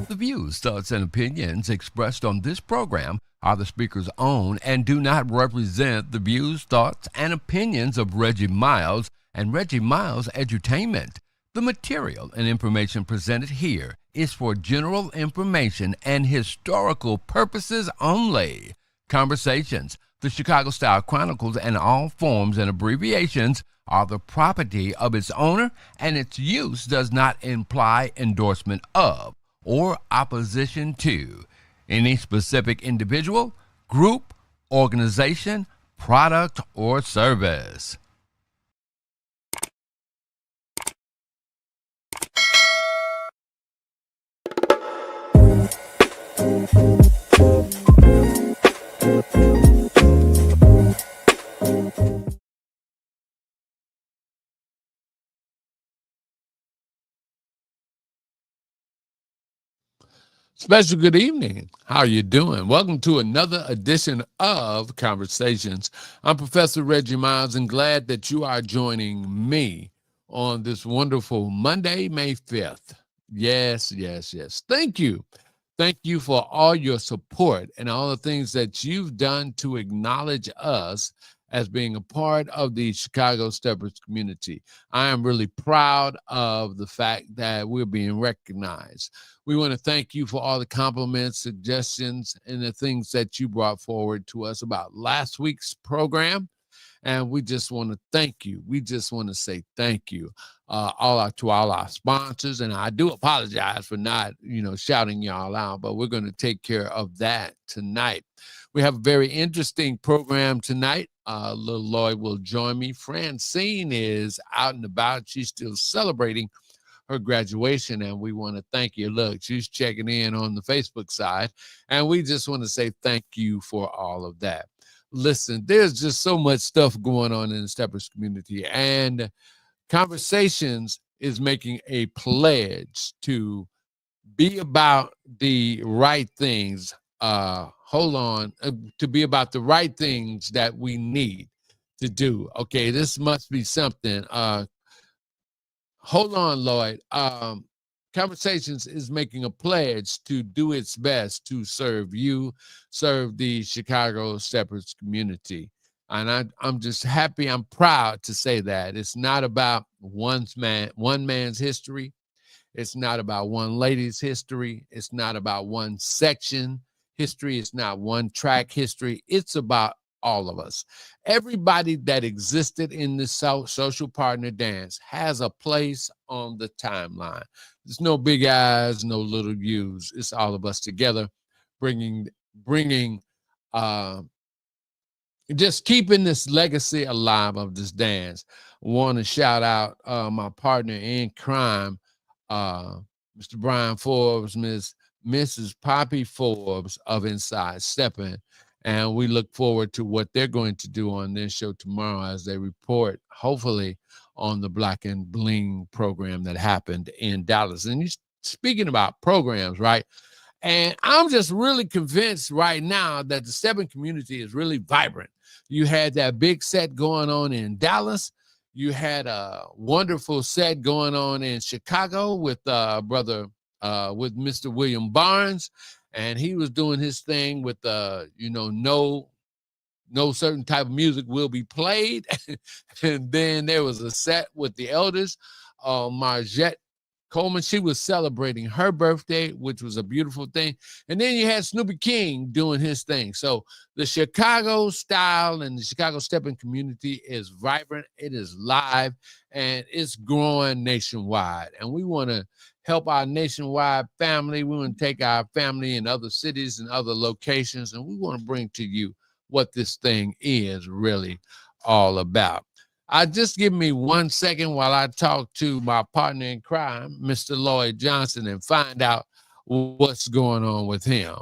The views, thoughts, and opinions expressed on this program are the speaker's own and do not represent the views, thoughts, and opinions of Reggie Miles and Reggie Miles Edutainment. The material and information presented here is for general information and historical purposes only. Conversations, the Chicago Style Chronicles, and all forms and abbreviations are the property of its owner, and its use does not imply endorsement of or opposition to any specific individual, group, organization, product, or service. Special good evening. How are you doing? Welcome to another edition of Conversations. I'm Professor Reggie Miles, and glad that you are joining me on this wonderful Monday, May 5th. Yes. Thank you. Thank you for all your support and all the things that you've done to acknowledge us as being a part of the Chicago Steppers community. I am really proud of the fact that we're being recognized. We want to thank you for all the compliments, suggestions, and the things that you brought forward to us about last week's program. And we just want to thank you. We just want to say thank you to all our sponsors. And I do apologize for not, shouting y'all out, but we're going to take care of that tonight. We have a very interesting program tonight. Little Lloyd will join me. Francine is out and about. She's still celebrating her graduation, and we want to thank you. Look, she's checking in on the Facebook side, and we just want to say thank you for all of that. Listen, there's just so much stuff going on in the Steppers community, and Conversations is making a pledge to be about the right things. To be about the right things that we need to do. Okay, this must be something. Hold on, Lloyd. Conversations is making a pledge to do its best to serve you, serve the Chicago Steppers community. And I'm just happy, I'm proud to say that. It's not about one man's history. It's not about one lady's history. It's not about one section history. It's not one track history. It's about all of us. Everybody that existed in this social partner dance has a place on the timeline. There's no big I's, no little U's. It's all of us together, bringing, just keeping this legacy alive of this dance. Want to shout out my partner in crime, Mr. Brian Forbes, Mrs. Poppy Forbes of Inside Steppin'. And we look forward to what they're going to do on their show tomorrow as they report, hopefully, on the Black and Bling program that happened in Dallas. And you're speaking about programs, right? And I'm just really convinced right now that the Steppin' community is really vibrant. You had that big set going on in Dallas. You had a wonderful set going on in Chicago with with Mr. William Barnes. And he was doing his thing with no certain type of music will be played. And then there was a set with the elders, Marjette Coleman. She was celebrating her birthday, which was a beautiful thing. And then you had Snoopy King doing his thing. So the Chicago style and the Chicago Stepping community is vibrant. It is live, and it's growing nationwide. And we want to help our nationwide family. We want to take our family in other cities and other locations, and we want to bring to you what this thing is really all about. Just give me 1 second while I talk to my partner in crime, Mr. Lloyd Johnson, and find out what's going on with him.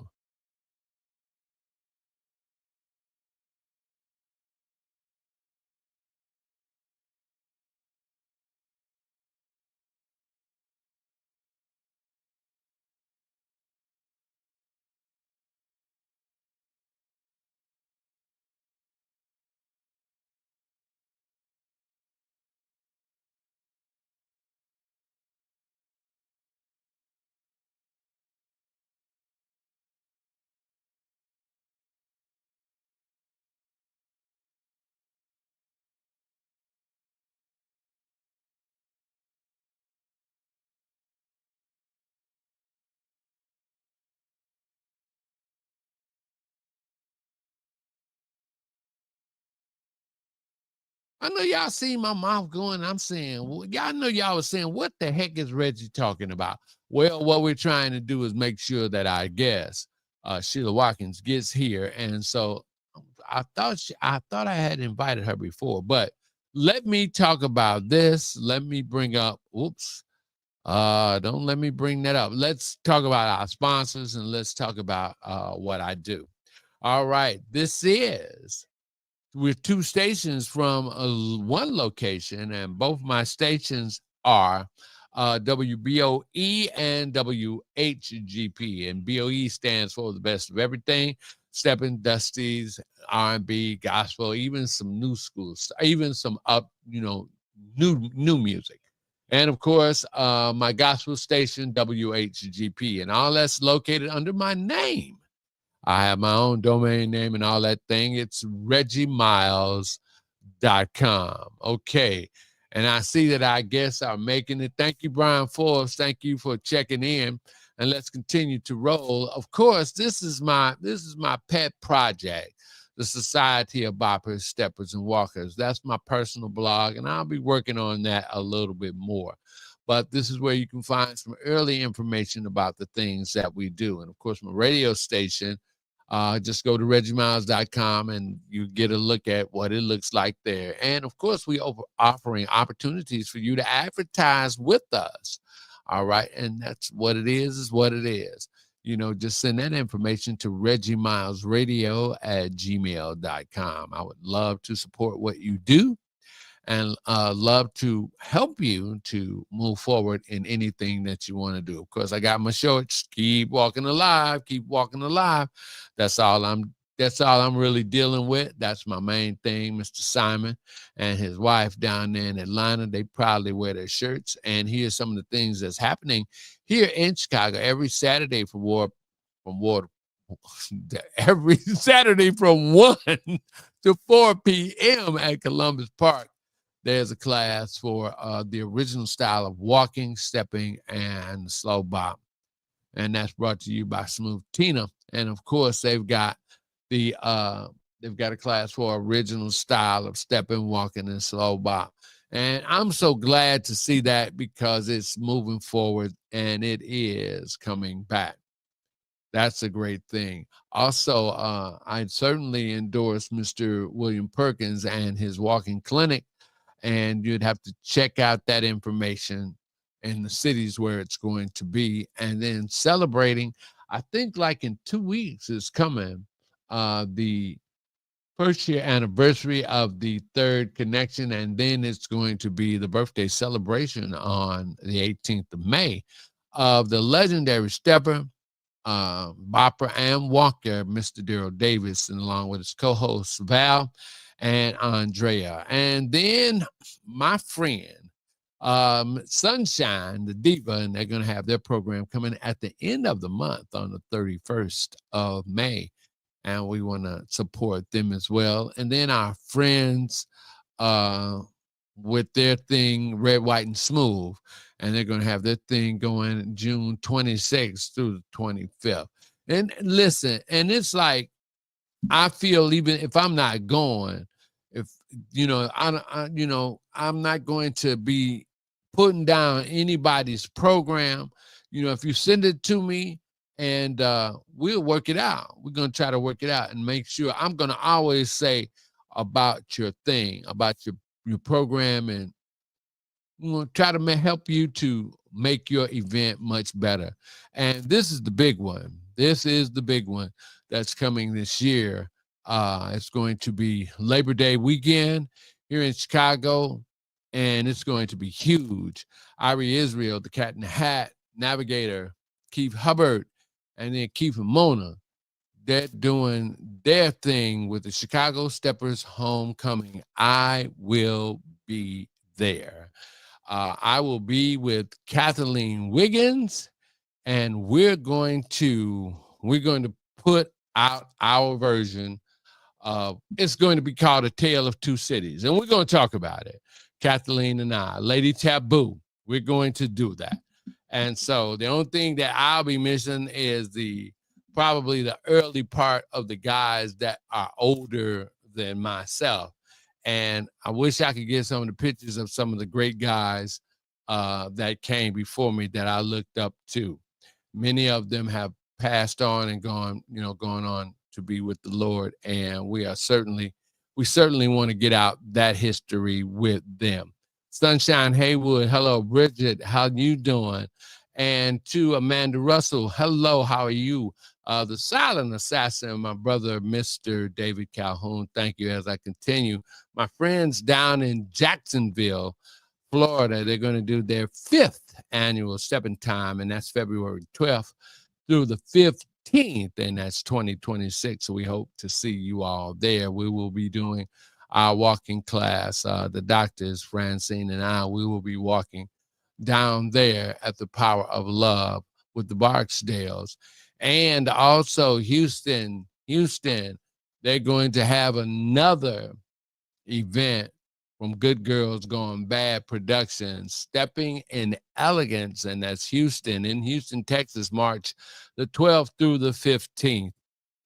I know y'all see my mouth going. I'm saying, well, y'all know y'all was saying, what the heck is Reggie talking about? Well, what we're trying to do is make sure that our guest, Shelia Watkins, gets here. And so I thought I had invited her before, but let me talk about this. Let me bring up, whoops. Don't let me bring that up. Let's talk about our sponsors and let's talk about what I do. All right. This is with two stations from one location, and both my stations are WBOE and WHGP. And BOE stands for the best of everything. Stepping Dusty's, R&B, gospel, even some new schools, even some new music. And of course, my gospel station, WHGP, and all that's located under my name. I have my own domain name and all that thing. It's ReggieMiles.com. Okay. And I see that our guests are making it. Thank you, Brian Forbes. Thank you for checking in. And let's continue to roll. Of course, this is my pet project, the Society of Boppers, Steppers, and Walkers. That's my personal blog, and I'll be working on that a little bit more. But this is where you can find some early information about the things that we do. And of course, my radio station, just go to ReggieMiles.com and you get a look at what it looks like there. And of course, we are offering opportunities for you to advertise with us. All right. And that's what it is what it is. Just send that information to ReggieMilesRadio@gmail.com. I would love to support what you do and love to help you to move forward in anything that you want to do. Of course, I got my shorts. Keep walking alive. Keep walking alive. That's all I'm really dealing with. That's my main thing. Mr. Simon and his wife down there in Atlanta, they proudly wear their shirts. And here's some of the things that's happening here in Chicago every Saturday every Saturday from 1 to 4 p.m. at Columbus Park. There's a class for the original style of walking, stepping, and slow bop. And that's brought to you by Smooth Tina. And of course, they've got a class for original style of stepping, walking, and slow bop. And I'm so glad to see that because it's moving forward and it is coming back. That's a great thing. Also, I certainly endorse Mr. William Perkins and his walking clinic. And you'd have to check out that information in the cities where it's going to be. And then celebrating, I think like in 2 weeks is coming, the first year anniversary of the Third Connection. And then it's going to be the birthday celebration on the 18th of May of the legendary stepper, bopper, and walker, Mr. Daryl Davis, and along with his co-hosts, Val and Andrea. And then my friend, Sunshine, the diva, and they're going to have their program coming at the end of the month on the 31st of May. And we want to support them as well. And then our friends with their thing, Red, White, and Smooth. And they're going to have their thing going June 26th through the 25th. And listen, and it's like, I feel even if I'm not going, if I'm not going to be putting down anybody's program. If you send it to me and we'll work it out. We're going to try to work it out and make sure. I'm going to always say about your thing, about your program, and we'll try to help you to make your event much better. And this is the big one. This is the big one that's coming this year. It's going to be Labor Day weekend here in Chicago, and it's going to be huge. Ari Israel, the Cat in the Hat, Navigator, Keith Hubbard, and then Keith and Mona. They're doing their thing with the Chicago Steppers Homecoming. I will be there. I will be with Kathleen Wiggins, and we're going to put out our version of, it's going to be called A Tale of Two Cities, and we're going to talk about it. Kathleen and I, Lady Taboo, we're going to do that. And so the only thing that I'll be missing is probably the early part of the guys that are older than myself. And I wish I could get some of the pictures of some of the great guys that came before me that I looked up to. Many of them have passed on and gone on to be with the Lord. And we certainly want to get out that history with them. Sunshine Haywood, hello. Bridget, how you doing? And to Amanda Russell, hello, how are you? The silent assassin, my brother, Mr. David Calhoun, thank you. As I continue, my friends down in Jacksonville, Florida, they're going to do their 5th annual Stepping Time, and that's February 12th through the 15th, and that's 2026. So we hope to see you all there. We will be doing our walking class. The doctors, Francine and I, we will be walking down there at the Power of Love with the Barksdales. And also Houston, they're going to have another event from Good Girls Gone Bad Productions, Stepping in Elegance, and that's in Houston, Texas, March the 12th through the 15th.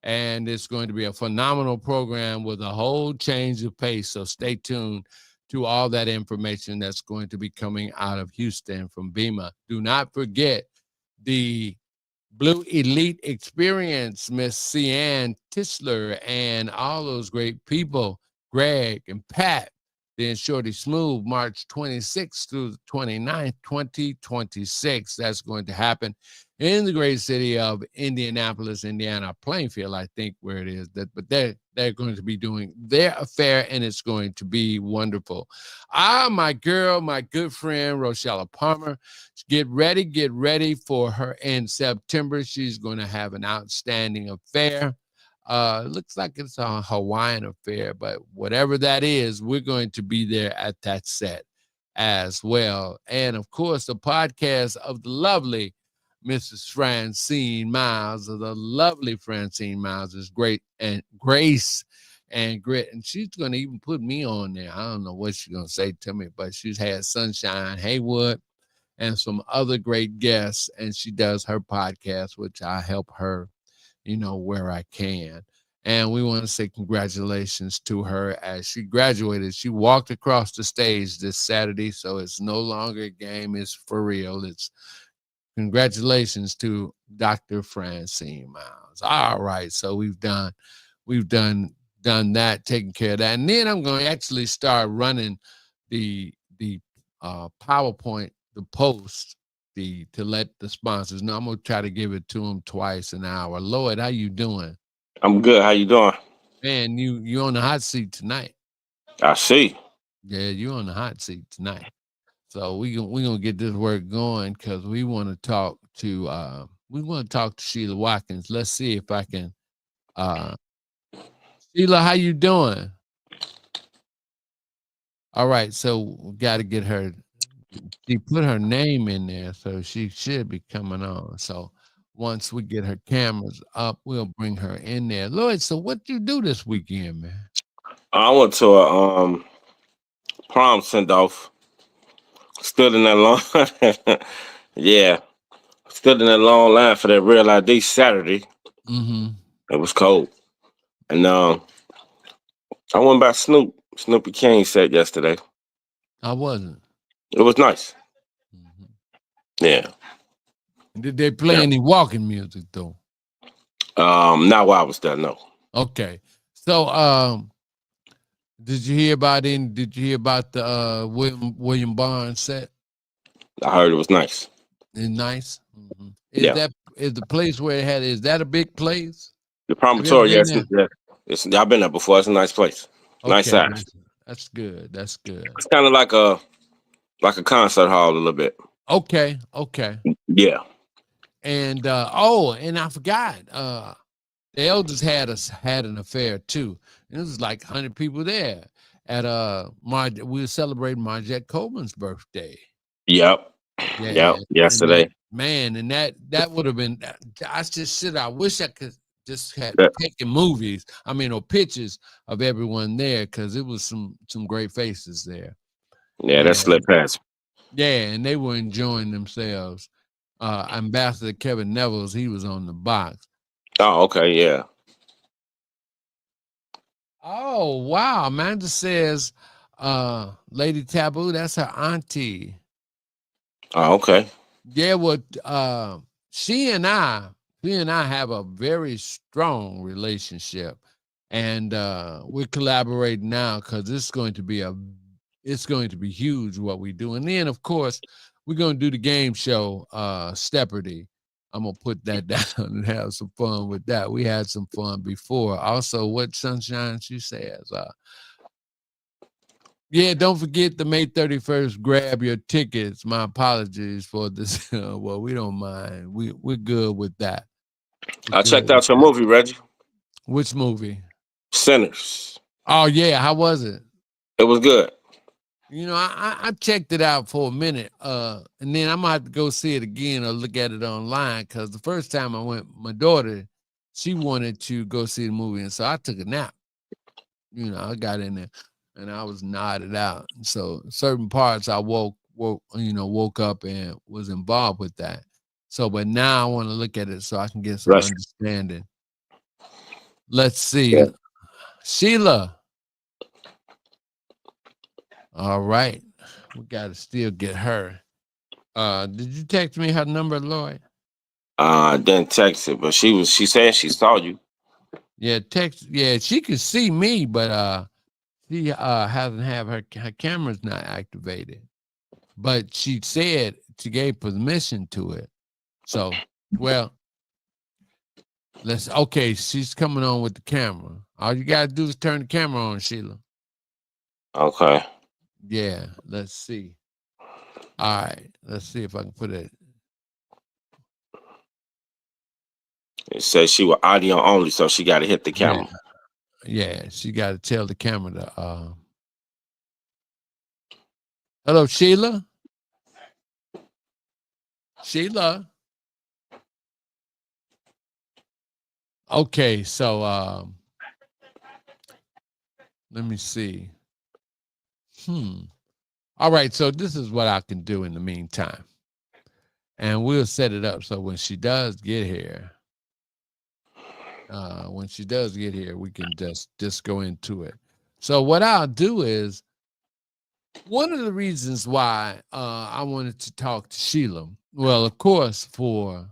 And it's going to be a phenomenal program with a whole change of pace. So stay tuned to all that information that's going to be coming out of Houston from BEMA. Do not forget the Blue Elite Experience, Miss Cian Tisler, and all those great people, Greg and Pat, then Shorty Smooth, March 26th through the 29th, 2026. That's going to happen in the great city of Indianapolis, Indiana, Plainfield, I think where it is. But they're going to be doing their affair, and it's going to be wonderful. My girl, my good friend, Rochella Palmer, get ready for her in September. She's going to have an outstanding affair. Looks like it's a Hawaiian affair, but whatever that is, we're going to be there at that set as well. And of course, the podcast of the lovely Mrs. Francine Miles, of the lovely Francine Miles, is great and Grace and Grit. And she's going to even put me on there. I don't know what she's going to say to me, but she's had Sunshine Haywood and some other great guests. And she does her podcast, which I help her, where I can. And we want to say congratulations to her as she graduated. She walked across the stage this Saturday, so it's no longer a game. It's for real. It's congratulations to Dr. Francine Miles. All right, so we've done that, taking care of that. And then I'm going to actually start running the PowerPoint, the post, to let the sponsors know. I'm going to try to give it to them twice an hour. Lloyd, how you doing? I'm good. How you doing? Man, you on the hot seat tonight. I see. Yeah, you on the hot seat tonight. So we gonna get this work going because we want to talk to Shelia Watkins. Let's see if I can. Sheila, how you doing? All right, so we got to get her. She put her name in there, so she should be coming on. So once we get her cameras up, we'll bring her in there. Lloyd, so what you do this weekend, man? I went to a prom send off. Stood in that long, yeah, stood in that long line for that Real ID Saturday. Mm-hmm. It was cold, and I went by Snoopy King set yesterday. I wasn't. It was nice. Mm-hmm. Yeah. Did they play Yeah. any walking music though? Not while I was there. No. Okay. So did you hear about the William Barnes set? I heard it was nice. It's nice. Mm-hmm. Yeah. Is the place where it had? Is that a big place? The Have you ever promontory, been yes, there? I've been there before. It's a nice place. Nice Okay, size. that's good. That's good. It's kind of like a concert hall a little bit. Okay. Yeah. And and I forgot. The elders had an affair too. And it was like 100 people there at we were celebrating Marjette Coleman's birthday. Yep. Yeah, Yep. and that Yesterday. man, and that would have been. I wish I could just had That, taken movies. I mean, or pictures of everyone there because it was some great faces there. yeah, that And slipped past. yeah, and they were enjoying themselves. Ambassador Kevin Neville's, he was on the box. Oh, okay, yeah. Oh, wow. Amanda says, Lady Taboo, that's her auntie. Oh, okay. Yeah, well, she and I, she and I have a very strong relationship, and we're collaborating now because it's going to be huge what we do. And then, of course, we're going to do the game show, Stepardy. I'm gonna put that down and have some fun with that. We had some fun before. Also, what Sunshine she says, yeah, don't forget the May 31st. Grab your tickets. My apologies for this. Well, we don't mind. We're good with that. We're I good checked with out your that. movie, Reggie. Which movie? Sinners. Oh yeah, how was it? It was good. You know, I checked it out for a minute, and then I'm gonna have to go see it again or look at it online because the first time I went, my daughter, she wanted to go see the movie, and so I took a nap. You know, I got in there and I was nodded out. So certain parts I woke up and was involved with that. So, but now I want to look at it so I can get some Rush. understanding. Let's Yeah. see. Sheila. All right. We gotta still get her. Did you text me her number, Lloyd? I didn't text it, but she said she saw you. Yeah, text. Yeah, she can see me, but she hasn't have her camera's not activated. But she said she gave permission to it. So, well, okay, she's coming on with the camera. All you gotta do is turn the camera on, Sheila. Okay. Yeah, let's see. All right, let's see if I can put it. It says she was audio only, so she got to hit the Yeah, camera. yeah, she got to tell the camera to. Hello, Sheila. Sheila. Okay, so let me see. All right, so this is what I can do in the meantime, and we'll set it up so when she does get here, we can just go into it. So what I'll do is one of the reasons why I wanted to talk to Sheila. Well, of course, for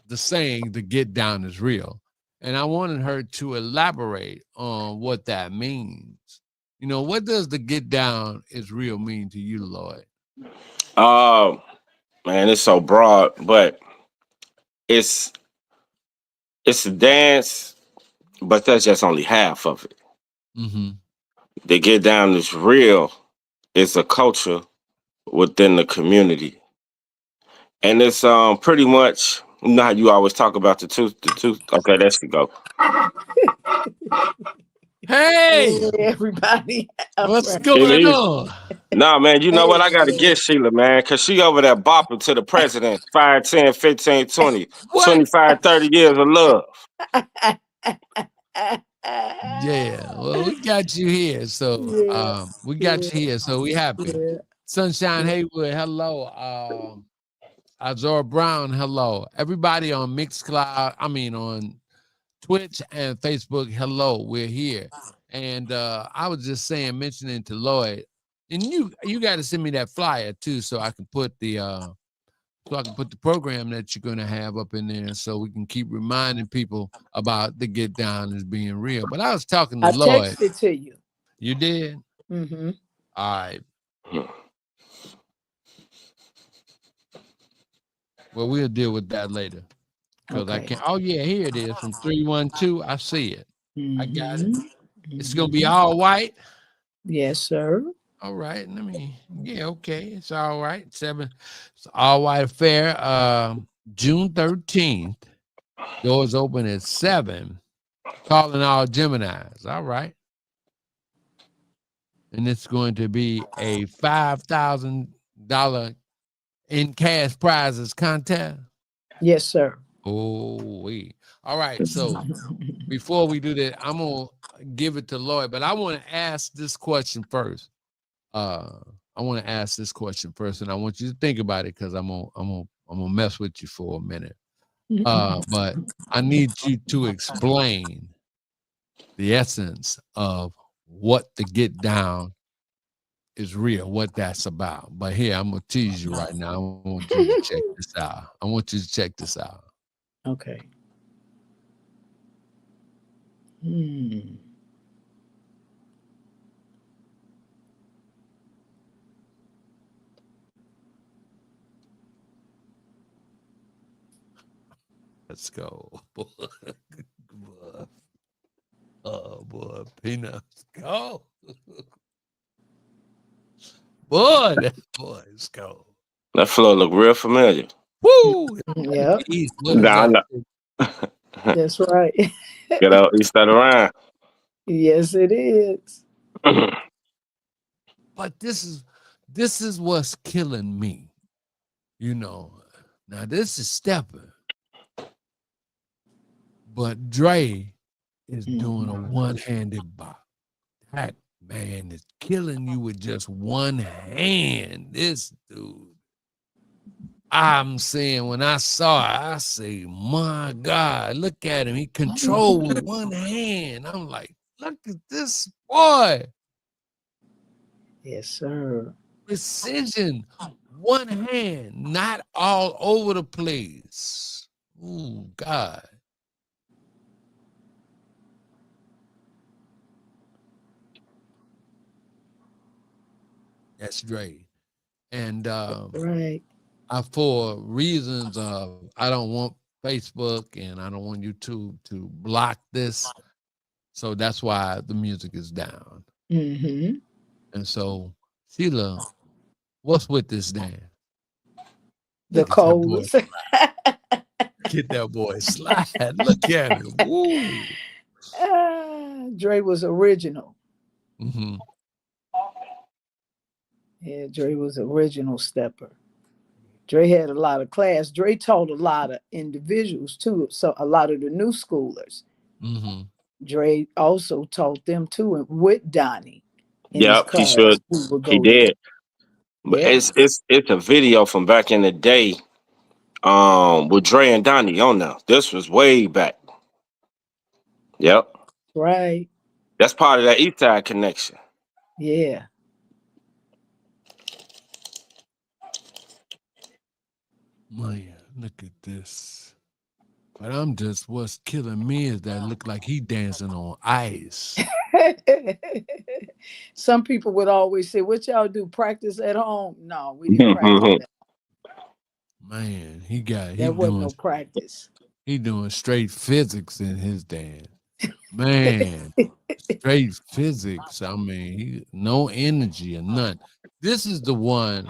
the saying "the get down is real," and I wanted her to elaborate on what that means. You know, what does the get down is real mean to you, Lloyd? Uh, man, it's so broad, but it's it's a dance, but that's just only half of it. Mm-hmm. The get down is real. It's a culture within the community, and it's pretty much, you know how you always talk about the tooth, the tooth. Okay, there she go. Hey, Everybody, what's right. Sheila, going on? nah, man, you know what? I got to Hey, get Sheila, man, because she over there bopping to the president 5, 10, 15, 20, What? 25, 30 years of love. Yeah, well, we got you here. So yeah, we got yeah, you here. So we happy. yeah. Sunshine Haywood, hello. Azora Brown, hello. Everybody on Mixcloud, I mean on Twitch and Facebook, hello. We're here. And I was just saying, mentioning to Lloyd, and you got to send me that flyer too, so I can put the program that you're gonna have up in there, so we can keep reminding people about the get down as being real. But I was talking to I Lloyd. texted to you. You did? Mm-hmm. All right. Well, we'll deal with that later. Because I Okay. can't. Oh, yeah, here it is from 312. I see it. I got it. Mm-hmm. It's going to be Mm-hmm. all white. Yes, sir. All right. Yeah, okay. It's all right. It's all white affair. June 13th. Doors open at 7. Calling all Geminis. All right. And it's going to be a $5,000 in cash prizes contest. Yes, sir. Oh, we. All right. So before we do that, I'm gonna give it to Lloyd, but I want to ask this question first. I want to ask this question first, and I want you to think about it because I'm gonna mess with you for a minute. But I need you to explain the essence of what the get down is real, what that's about. But here, I'm gonna tease you right now. I want you to check this out. I want you to check this out. Okay. Hmm. Let's go. Boy. Boy. Oh boy, peanuts. Go. Boy, that boy is cold. That floor look real familiar. Woo! Yep. East, what is Nah, that? nah. That's right. Get out east side around. Yes, it is. But this is what's killing me. You know. Now this is Stepper, but Dre is doing a one-handed bop. That man is killing you with just one hand. This dude. I'm saying when I saw it, I say, my God, look at him. He controlled with one hand. I'm like, look at this boy. Yes, sir. Precision. One hand, not all over the place. Oh, God. That's Dre. And Right. for reasons of I don't want Facebook and I don't want YouTube to block this. So that's why the music is down. Mm-hmm. And so, Sheila, what's with this dance? The Look at that boy. coldest. Get that boy slide. Look at him. Woo. Dre was original. Mm-hmm. Yeah, Dre was original stepper. Dre had a lot of class. Dre taught a lot of individuals too. So a lot of the new schoolers. Mm-hmm. Dre also taught them too, and with Donnie in his Yep, he should. class. We would He go there. did. But Yeah, it's a video from back in the day, with Dre and Donnie on there. This was way back. Yep. right. That's part of that East Side connection. Yeah. Man, look at this. But I'm just, what's killing me is that look like he dancing on ice. Some people would always say, "What y'all do? Practice at home?" No, we didn't practice that. Man, That wasn't no practice. he doing straight physics in his dance. Man, straight physics. I mean, no energy or none. This is the one.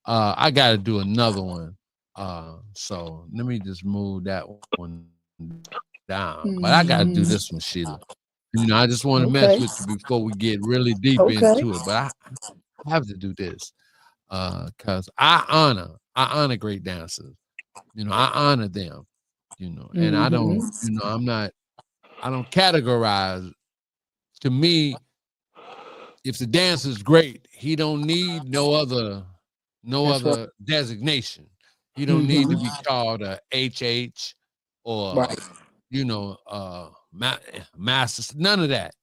I got to do another one. So let me just move that one down. But I got to do Mhm. this one, Sheila. You know, I just want to mess Okay. with you before we get really deep Okay. into it. But I have to do this because I honor great dancers. You know, I honor them. You know, and I don't. Hmm. You know, I don't categorize. To me, if the dance is great, he don't need no That's right. other designation. He don't need to be Hmm. called a HH or Right. master. None of that.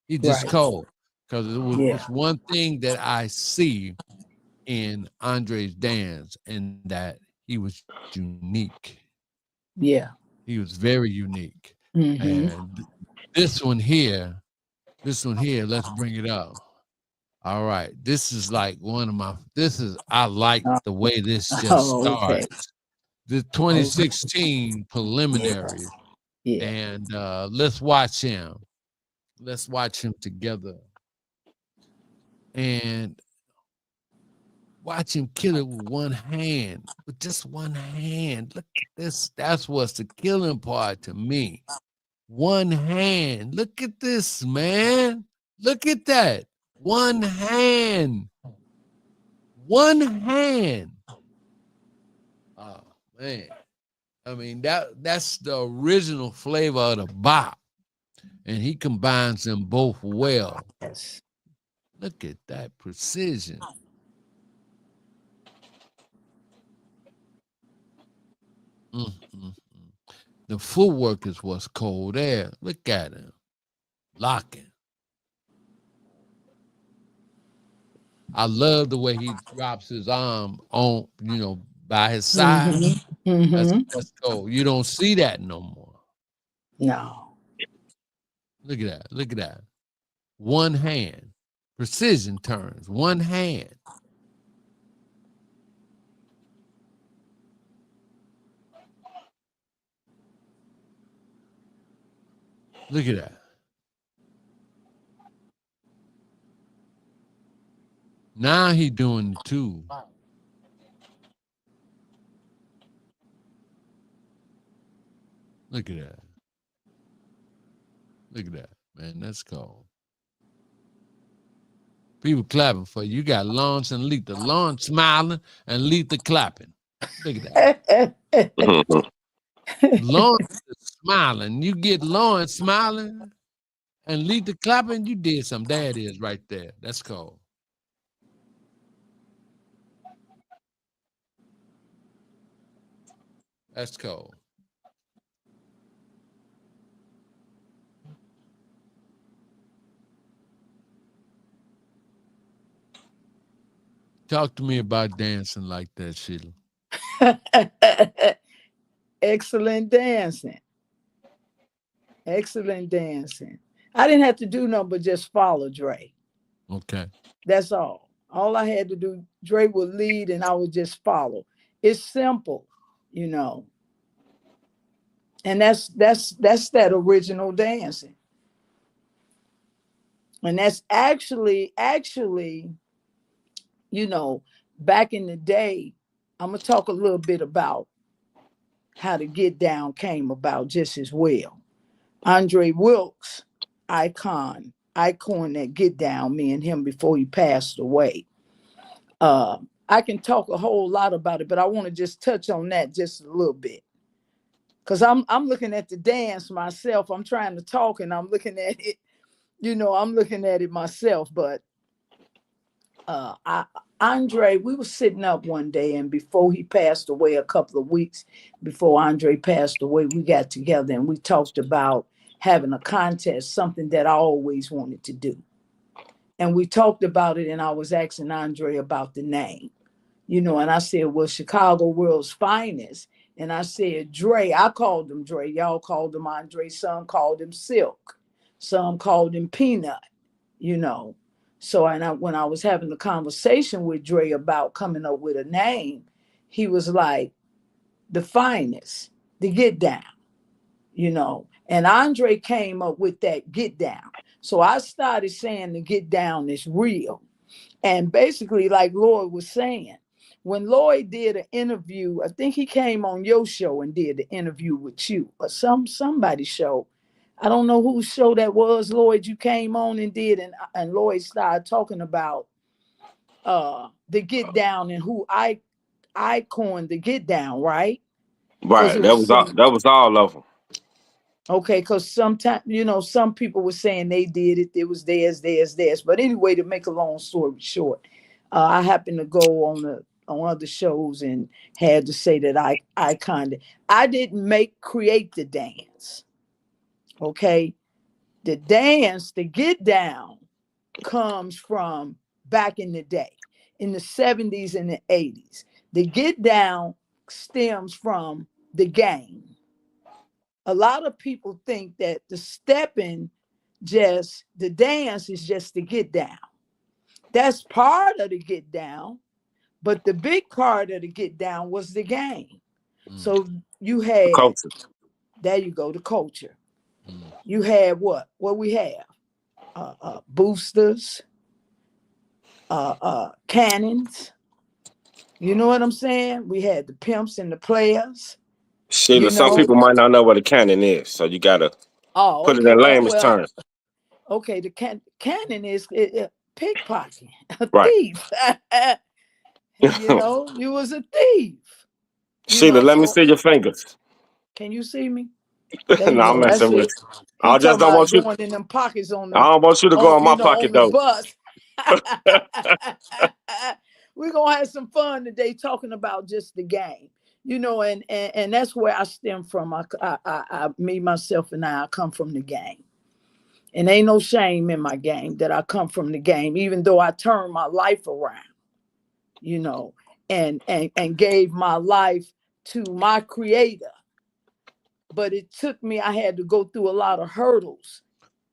He just Right. cold because Yeah. it's one thing that I see in Andre's dance, and that he was unique. Yeah. He was very unique, Hmm. and this one here, let's bring it up. All right. This is like one of my I like the way this just Oh, okay. starts. The Okay. 2016 Yeah. preliminaries. Yeah. And let's watch him. Let's watch him together. And watch him kill it with one hand. With just one hand. Look at this. That's what's the killing part to me. One hand. Look at this, man. Look at that. One hand. One hand. Oh man. I mean, that's the original flavor of the bop. And he combines them both well. Yes. Look at that precision. Mm, mm, mm. The footwork is what's cold there. Look at him. locking. I love the way he drops his arm on, by his side. That's cool. You don't see that no more. No. Look at that. Look at that. One hand. Precision turns. One hand. Look at that. Now he doing the two. Look at that. Look at that, man. That's cool. People clapping for you. You got Lawrence and Letha. Lawrence smiling and Letha clapping. Look at that. Lawrence is smiling. You get Lawrence smiling and Letha clapping, you did something. There it is right there. That's cool. That's cool. Talk to me about dancing like that, Sheila. Excellent dancing. Excellent dancing. I didn't have to do nothing but just follow Dre. Okay. That's all. All I had to do, Dre would lead and I would just follow. It's simple, And that's that original dancing. And that's actually, back in the day, I'm going to talk a little bit about how the Get Down came about just as well. Andre Wilkes, icon that Get Down, me and him before he passed away. I can talk a whole lot about it, but I want to just touch on that just a little bit. Because I'm looking at the dance myself. I'm trying to talk and I'm looking at it, I'm looking at it myself. But Andre, we were sitting up one day, and before he passed away, a couple of weeks before Andre passed away, we got together and we talked about having a contest, something that I always wanted to do. And we talked about it, and I was asking Andre about the name, and I said, well, Chicago World's Finest. And I said, Dre, I called him Dre. Y'all called him Andre. Some called him Silk. Some called him Peanut, So when I was having the conversation with Dre about coming up with a name, he was like, the finest, the Get Down, And Andre came up with that Get Down. So I started saying the Get Down is real. And basically, like Lloyd was saying, when Lloyd did an interview, I think he came on your show and did the interview with you or somebody's show. I don't know whose show that was, Lloyd, you came on and did, and Lloyd started talking about the Get Down and who I coined the Get Down, right? Right. That was all of them. Okay, because sometimes, some people were saying they did it. It was theirs. But anyway, to make a long story short, I happened to go on other shows and had to say that I didn't create the dance. Okay. The dance, the Get Down, comes from back in the day, in the 70s and the 80s. The Get Down stems from the game. A lot of people think that the dance is just the Get Down. That's part of the Get Down, but the big part of the Get Down was the game. So you had, the culture. There you go, the culture. You had what we have? Boosters, cannons. You know what I'm saying? We had the pimps and the players. Sheila, some people might not know what a cannon is, so you gotta put it in layman's terms. Okay, the cannon is pickpocketing, a right. thief. You was a thief. Sheila, let me see your fingers. Can you see me? No, I'm messing with you. I just don't want you going in them pockets on the. I don't want you to go in my pocket though. Bus. We're gonna have some fun today talking about just the game. And that's where I stem from. Me, myself, and I come from the game. And ain't no shame in my game that I come from the game, even though I turned my life around, you know, and gave my life to my creator. But it took me, I had to go through a lot of hurdles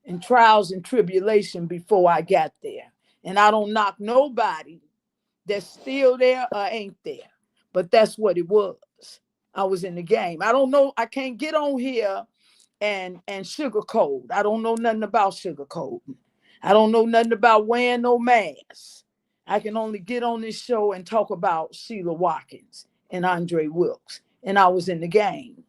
and trials and tribulation before I got there. And I don't knock nobody that's still there or ain't there. But that's what it was. I was in the game. I don't know. I can't get on here and sugarcoat. I don't know nothing about sugarcoating. I don't know nothing about wearing no mask. I can only get on this show and talk about Shelia Watkins and Andre Wilkes. And I was in the game.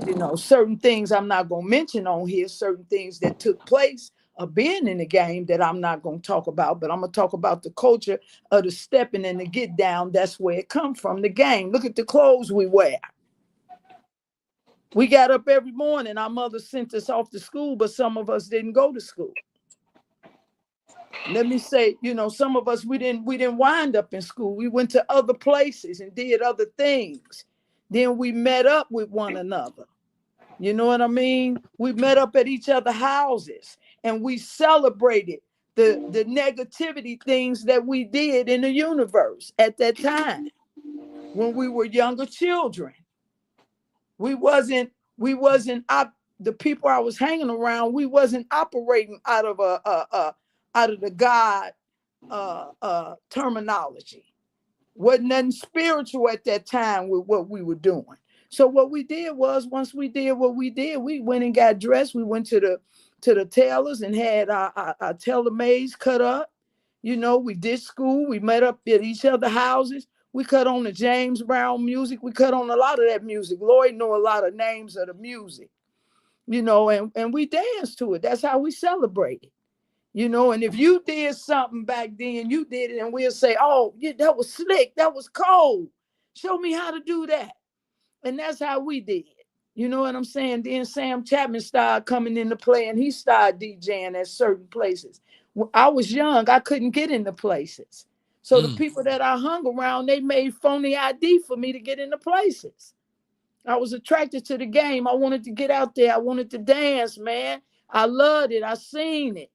You know, certain things I'm not going to mention on here, certain things that took place of being in the game that I'm not going to talk about, but I'm going to talk about the culture of the stepping and the get down. That's where it come from, the game. Look at the clothes we wear. We got up every morning. Our mother sent us off to school, but some of us didn't go to school. Let me say, you know, some of us, we didn't wind up in school. We went to other places and did other things. Then we met up with one another. You know what I mean? We met up at each other's houses and we celebrated the negativity things that we did in the universe at that time when we were younger children. The people I was hanging around, we wasn't operating out of the God terminology. Wasn't nothing spiritual at that time with what we were doing. So what we did was, once we did what we did, we went and got dressed. We went to the tailors and had our tailor-mades cut up. You know, we did school. We met up at each other's houses. We cut on the James Brown music. We cut on a lot of that music. Lloyd knew a lot of names of the music, you know, and we danced to it. That's how we celebrated, you know. And if you did something back then, you did it, and we'll say, oh, yeah, that was slick. That was cold. Show me how to do that. And that's how we did. You know what I'm saying? Then Sam Chapman started coming into play, and he started DJing at certain places. When I was young, I couldn't get into places. So the people that I hung around, they made phony ID for me to get into places. I was attracted to the game. I wanted to get out there. I wanted to dance, man. I loved it. I seen it.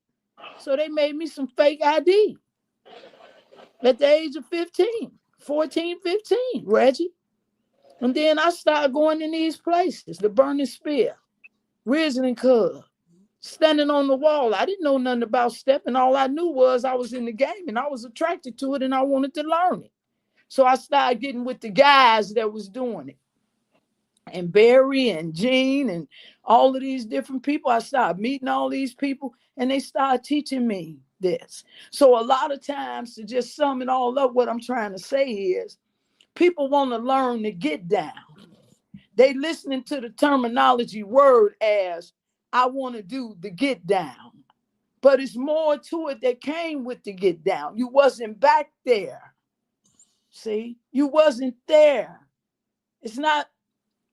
So they made me some fake ID at the age of 14, 15, Reggie. And then I started going in these places, the Burning Spear, Risen Cub, standing on the wall. I didn't know nothing about stepping. All I knew was I was in the game and I was attracted to it and I wanted to learn it. So I started getting with the guys that was doing it. And Barry and Gene and all of these different people. I started meeting all these people and they started teaching me this. So a lot of times, to just sum it all up, what I'm trying to say is people want to learn to get down. They listening to the terminology word as I want to do the get down. But it's more to it that came with the get down. You wasn't back there. See, you wasn't there. It's not,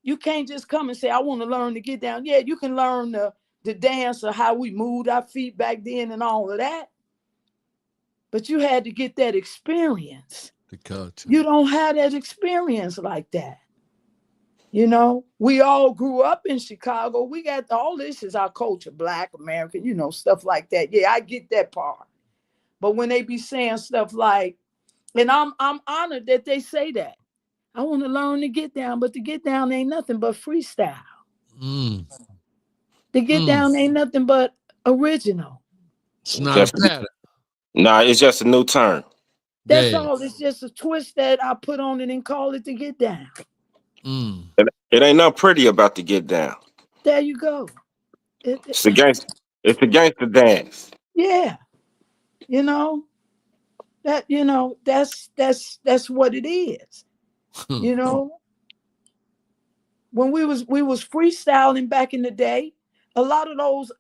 you can't just come and say, I want to learn to get down. Yeah, you can learn the dance of how we moved our feet back then and all of that. But you had to get that experience. The culture. You don't have that experience like that. You know, we all grew up in Chicago. We got all this is our culture, Black American, you know, stuff like that. Yeah, I get that part. But when they be saying stuff like, and I'm honored that they say that. I want to learn to get down, but the get down ain't nothing but freestyle. The get down ain't nothing but original. It's not a pattern. Nah, it's just a new term. That's all. It's just a twist that I put on it and call it the get down. It ain't nothing pretty about the get down. There you go. It's the gangster dance. Yeah. You know, that's what it is. You know, when we was freestyling back in the day, a lot of those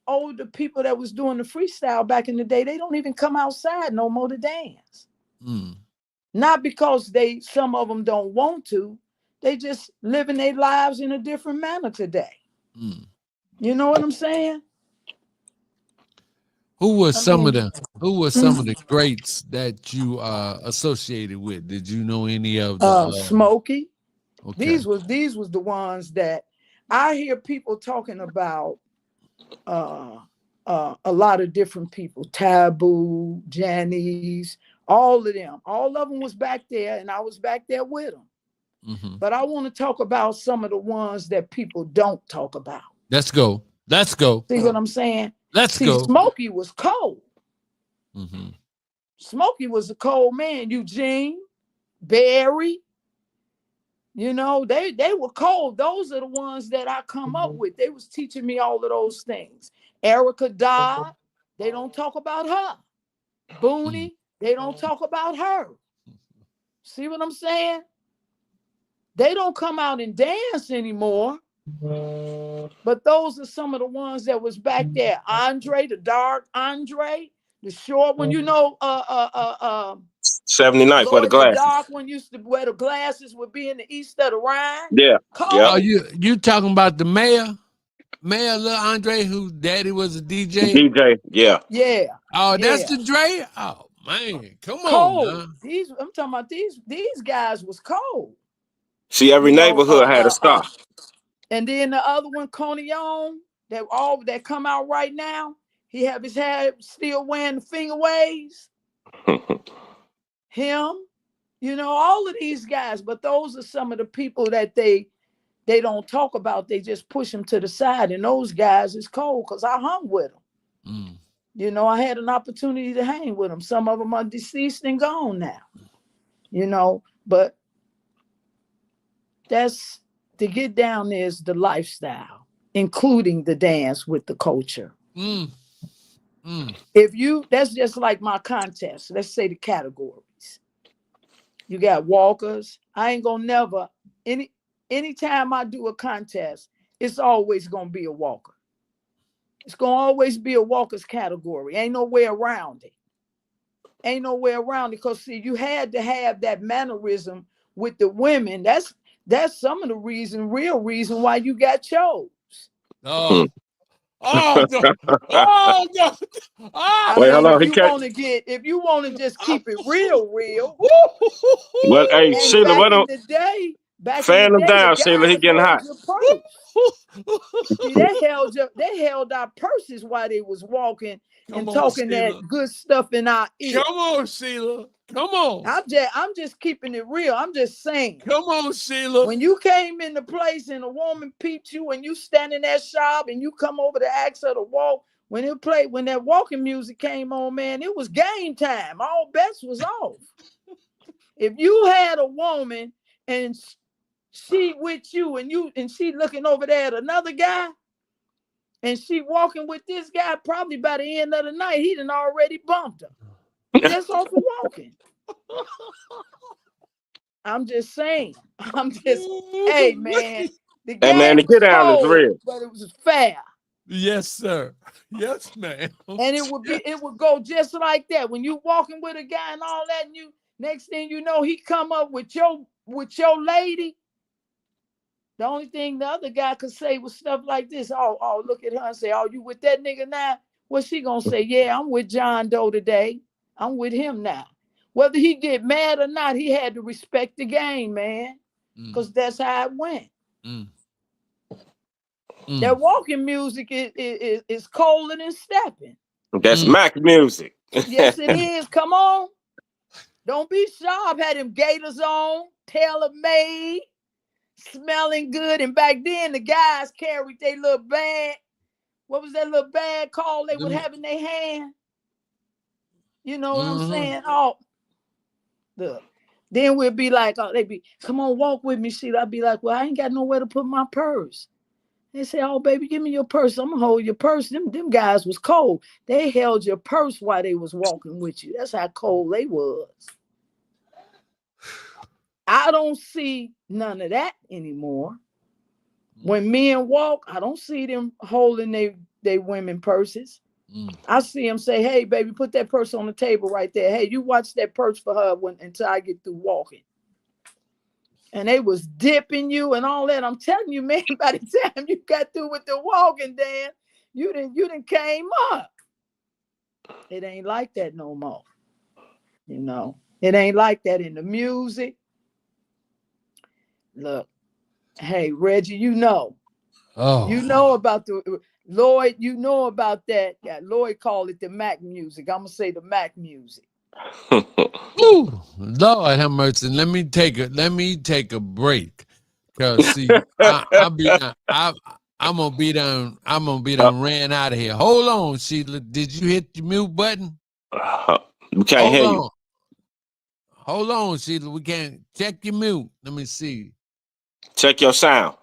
older people that was doing the freestyle back in the day, they don't even come outside no more to dance. Not because some of them don't want to, they just living their lives in a different manner today. You know what I'm saying? Who were some of the greats that you associated with? Did you know any of the Smokey? Okay. These was the ones that I hear people talking about a lot of different people, Taboo, Janice, all of them. All of them was back there, and I was back there with them. Mm-hmm. But I want to talk about some of the ones that people don't talk about. Let's go. Let's go. See what I'm saying? Let's See, go. Smokey was cold. Mm-hmm. Smokey was a cold man. Eugene, Barry, you know, they were cold. Those are the ones that I come up with. They was teaching me all of those things. Erica Dodd, they don't talk about her. Booney, they don't talk about her. See what I'm saying? They don't come out and dance anymore. But those are some of the ones that was back there. Andre, the dark Andre, the short one, you know, 79 for the Lloyd the glasses. dark one used to wear the glasses, would be in the east of the Rhine. Yeah. Cold. Yeah. Oh, you talking about the mayor Lil Andre, whose daddy was a DJ? DJ. Yeah. Yeah. Oh, that's yeah. the Dre? Oh man, come Cold. on, man. I'm talking about these guys was cold. See, every You know, neighborhood had a star. And then the other one, Conion, that come out right now. He have his hair still wearing the finger waves. Him, you know, all of these guys. But those are some of the people that they don't talk about. They just push them to the side. And those guys is cold because I hung with them. Mm. You know, I had an opportunity to hang with them. Some of them are deceased and gone now. You know, but that's to get down there is the lifestyle, including the dance with the culture. Mm. Mm. That's just like my contest. Let's say the categories. You got walkers. I ain't gonna never anytime I do a contest, it's always gonna be a walker. It's gonna always be a walkers category. Ain't no way around it. Ain't no way around it. Because see, you had to have that mannerism with the women. That's some of the real reason why you got chose. Oh. Oh no! Oh no! Oh. I Wait, mean, hold on. if you want to just keep it real, Well, hey, and Sheila, back what in on? the day, Fan him down, the Sheila. He guys getting hot. held your purse. See, they held our purses while they was walking and talking Sheila. that good stuff in our ear. Come on, Sheila. Come on. I'm just keeping it real. I'm just saying. Come on, Sheila. When you came in the place and a woman peeped you and you standing there sharp and you come over to ask her to walk, when that walking music came on, man, it was game time. All bets was off. If you had a woman and she with you and she looking over there at another guy and she walking with this guy, probably by the end of the night, he done already bumped her. Just off of walking. I'm just saying. Hey man, the game Hey, man, the get down is cold, real. but it was fair. Yes, sir. Yes, ma'am. And it would go just like that. When you walking with a guy and all that, and you next thing you know, he come up with your lady. The only thing the other guy could say was stuff like this. Oh, look at her and say, "Oh, you with that nigga now?" What's she gonna say? Yeah, I'm with John Doe today. I'm with him now. Whether he get mad or not, he had to respect the game, man. Because that's how it went. That walking music is colder than stepping. That's Mac music. Yes, it is. Come on. Don't be sharp. Had them gators on, tailor made, smelling good. And back then, the guys carried their little bag. What was that little bag called they would have in their hand? You know what I'm saying? Oh, look. Then we'd be like, oh, they'd be, come on, walk with me, Sheila. I'd be like, well, I ain't got nowhere to put my purse. They say, oh, baby, give me your purse. I'm going to hold your purse. Them guys was cold. They held your purse while they was walking with you. That's how cold they was. I don't see none of that anymore. When men walk, I don't see them holding they women purses. I see them say, hey, baby, put that purse on the table right there. Hey, you watch that purse for her until I get through walking. And they was dipping you and all that. I'm telling you, man, by the time you got through with the walking, Dan, you didn't came up. It ain't like that no more. You know, it ain't like that in the music. Look, hey, Reggie, you know. Oh. You know about Lloyd, you know about that. Yeah, Lloyd called it the Mac music. I'm gonna say the Mac music. Woo, Lord have mercy. Let me take a break. Cause see, I'm gonna be done. I'm gonna be done ran out of here. Hold on, Sheila. Did you hit the mute button? We can't Hold hear on. you. Hold on, Sheila. We can't check your mute. Let me see. Check your sound.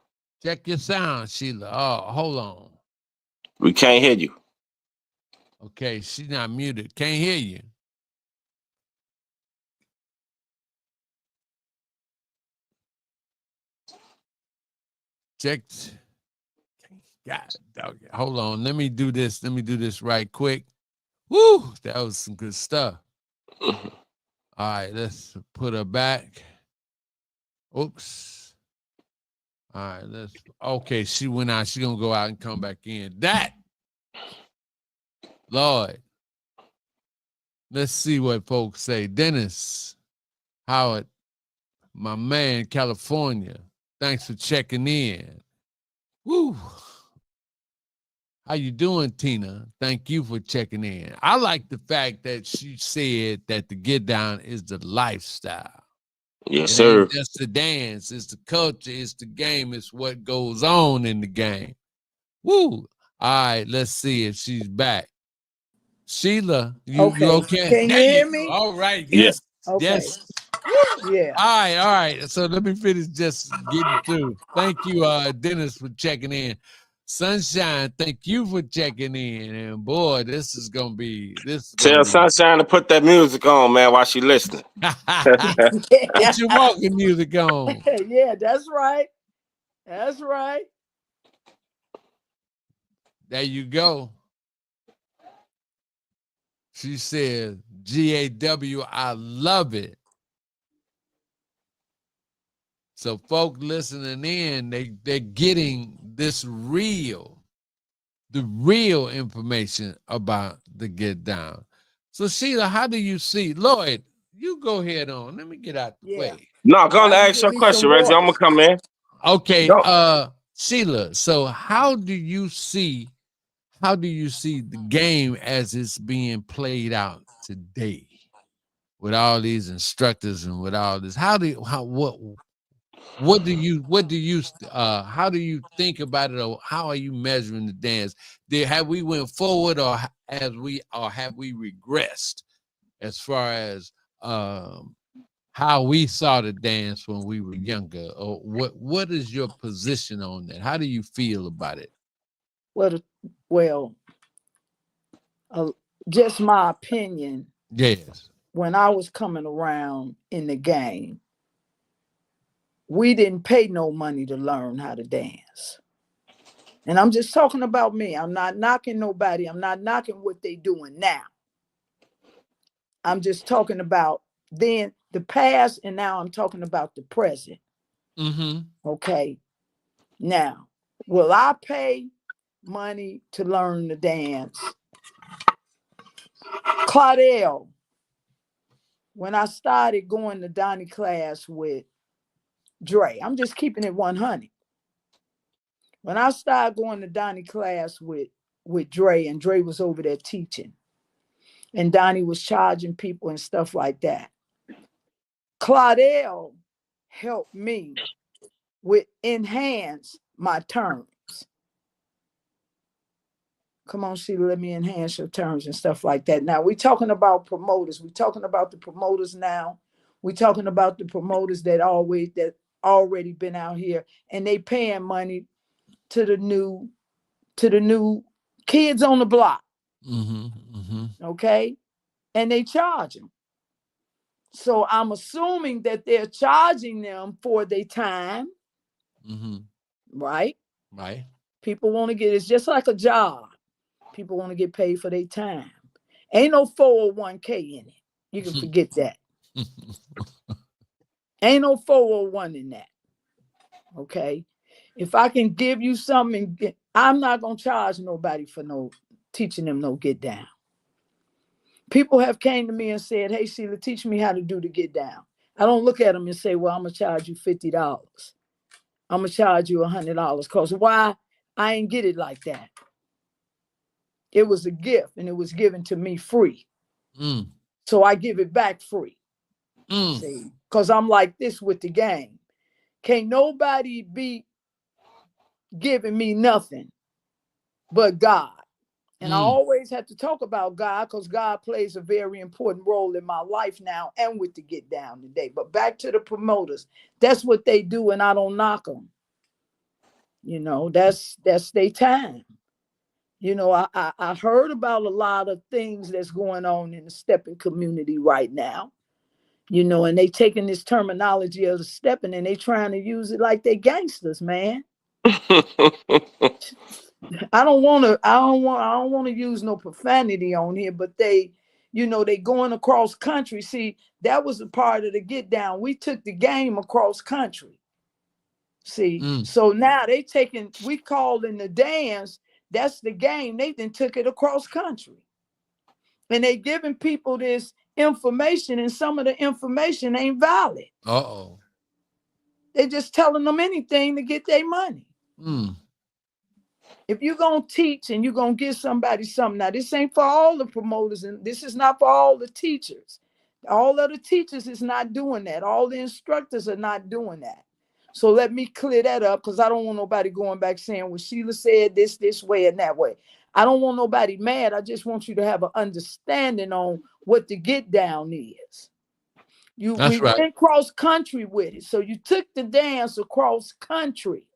Check your sound, Sheila. Oh, hold on. We can't hear you. Okay, she's not muted. Can't hear you. Check. God, dog. Hold on. Let me do this. Let me do this right quick. Woo! That was some good stuff. All right, let's put her back. Oops. All right, okay, she went out. She's gonna go out and come back in. That, Lord. Let's see what folks say. Dennis Howard, my man, California. Thanks for checking in. Woo. How you doing, Tina? Thank you for checking in. I like the fact that she said that the get down is the lifestyle. Yes, It sir. ain't just the dance, it's the culture, it's the game, it's what goes on in the game. Woo! All right, let's see if she's back. Sheila, you okay? Can you hear me? All right, Yeah. yes, Okay. yes. Yeah. All right. So let me finish just getting through. Thank you, Dennis, for checking in. Sunshine, thank you for checking in. And boy, this is gonna be Tell Sunshine to put that music on, man, while she listening. Put your walking music on. Yeah, that's right. That's right. There you go. She said, GAW, I love it. So folk listening in, they're getting the real information about the get down. So Sheila, how do you see? Lloyd, you go ahead on. Let me get out the way. No, go on to Gotta ask give your me question, some Reggie. I'm water. gonna come in. Okay, Go. Sheila, so how do you see the game as it's being played out today with all these instructors and with all this? How do you think about it, or how are you measuring the dance? Have we went forward, or have we regressed as far as how we saw the dance when we were younger? Or what is your position on that? How do you feel about it? Well, just my opinion. Yes. When I was coming around in the game, we didn't pay no money to learn how to dance. And I'm just talking about me. I'm not knocking nobody. I'm not knocking what they doing now. I'm just talking about then the past, and now I'm talking about the present. Mm-hmm. Okay. Now, will I pay money to learn the dance? Claudel, when I started going to Donnie class with Dre, I'm just keeping it 100. When I started going to Donnie class with Dre, and Dre was over there teaching, and Donnie was charging people and stuff like that, Claudel helped me with enhance my terms. Come on, Sheila, let me enhance your terms and stuff like that. Now, we're talking about promoters. We're talking about the promoters now. We're talking about the promoters that already been out here, and they paying money to the new kids on the block. Mm-hmm. Mm-hmm. Okay. And they charge them. So I'm assuming that they're charging them for their time. Mm-hmm. Right. Right. People want to get, it's just like a job. People want to get paid for their time. Ain't no 401k in it. You can forget that. Ain't no 401 in that. Okay. If I can give you something, I'm not going to charge nobody for teaching them no get down. People have came to me and said, hey, Sheila, teach me how to do the get down. I don't look at them and say, well, I'm going to charge you $50. I'm going to charge you $100. Because why? I ain't get it like that. It was a gift, and it was given to me free. Mm. So I give it back free. Mm. See, because I'm like this with the game. Can't nobody be giving me nothing but God. And I always have to talk about God because God plays a very important role in my life now and with the Get Down today. But back to the promoters. That's what they do, and I don't knock them. You know, that's their time. You know, I heard about a lot of things that's going on in the stepping community right now. You know, and they taking this terminology of the stepping and they trying to use it like they gangsters, man. I don't want to use no profanity on here, but they, you know, they going across country. See, that was a part of the Get Down. We took the game across country. See, so now they taking, we call in the dance, that's the game. They then took it across country. And they giving people this information, and some of the information ain't valid. Uh-oh. They just telling them anything to get their money. If you're going to teach and you're going to give somebody something, now this ain't for all the promoters, and this is not for all the teachers. All of the teachers is not doing that. All the instructors are not doing that. So let me clear that up, because I don't want nobody going back saying, well, Shelia said this way and that way. I don't want nobody mad. I just want you to have an understanding on what the Get Down is. We went cross country with it. So you took the dance across country.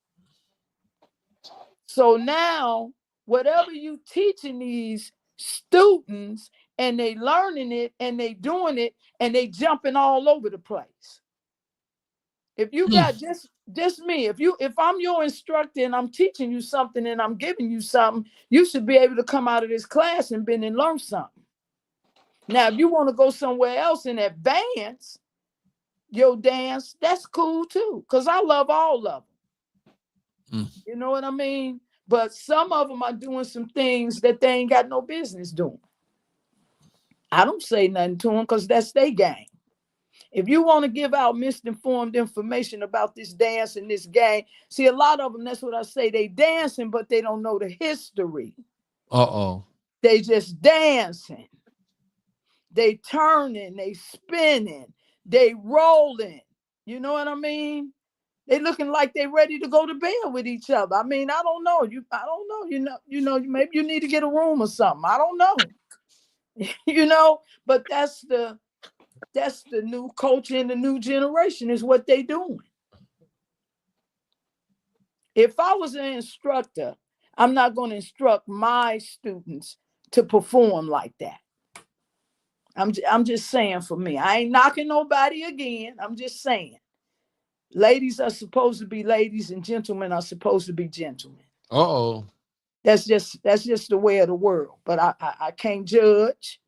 So now, whatever you teaching these students, and they learning it and they doing it and they jumping all over the place. If you got just me, if I'm your instructor and I'm teaching you something and I'm giving you something, you should be able to come out of this class and been and learn something. Now, if you want to go somewhere else and advance your dance, that's cool too, because I love all of them. You know what I mean? But some of them are doing some things that they ain't got no business doing. I don't say nothing to them because that's their game. If you want to give out misinformed information about this dance and this game, see, a lot of them, that's what I say, they dancing, but they don't know the history. They just dancing. They turning, they spinning, they rolling. You know what I mean? They looking like they ready to go to bed with each other. I mean, I don't know. I don't know. Maybe you need to get a room or something. I don't know. But that's the new culture in the new generation, is what they doing. If I was an instructor, I'm not going to instruct my students to perform like that. I'm just saying, for me, I ain't knocking nobody again. I'm just saying, ladies are supposed to be ladies and gentlemen are supposed to be gentlemen. That's just the way of the world. But I can't judge.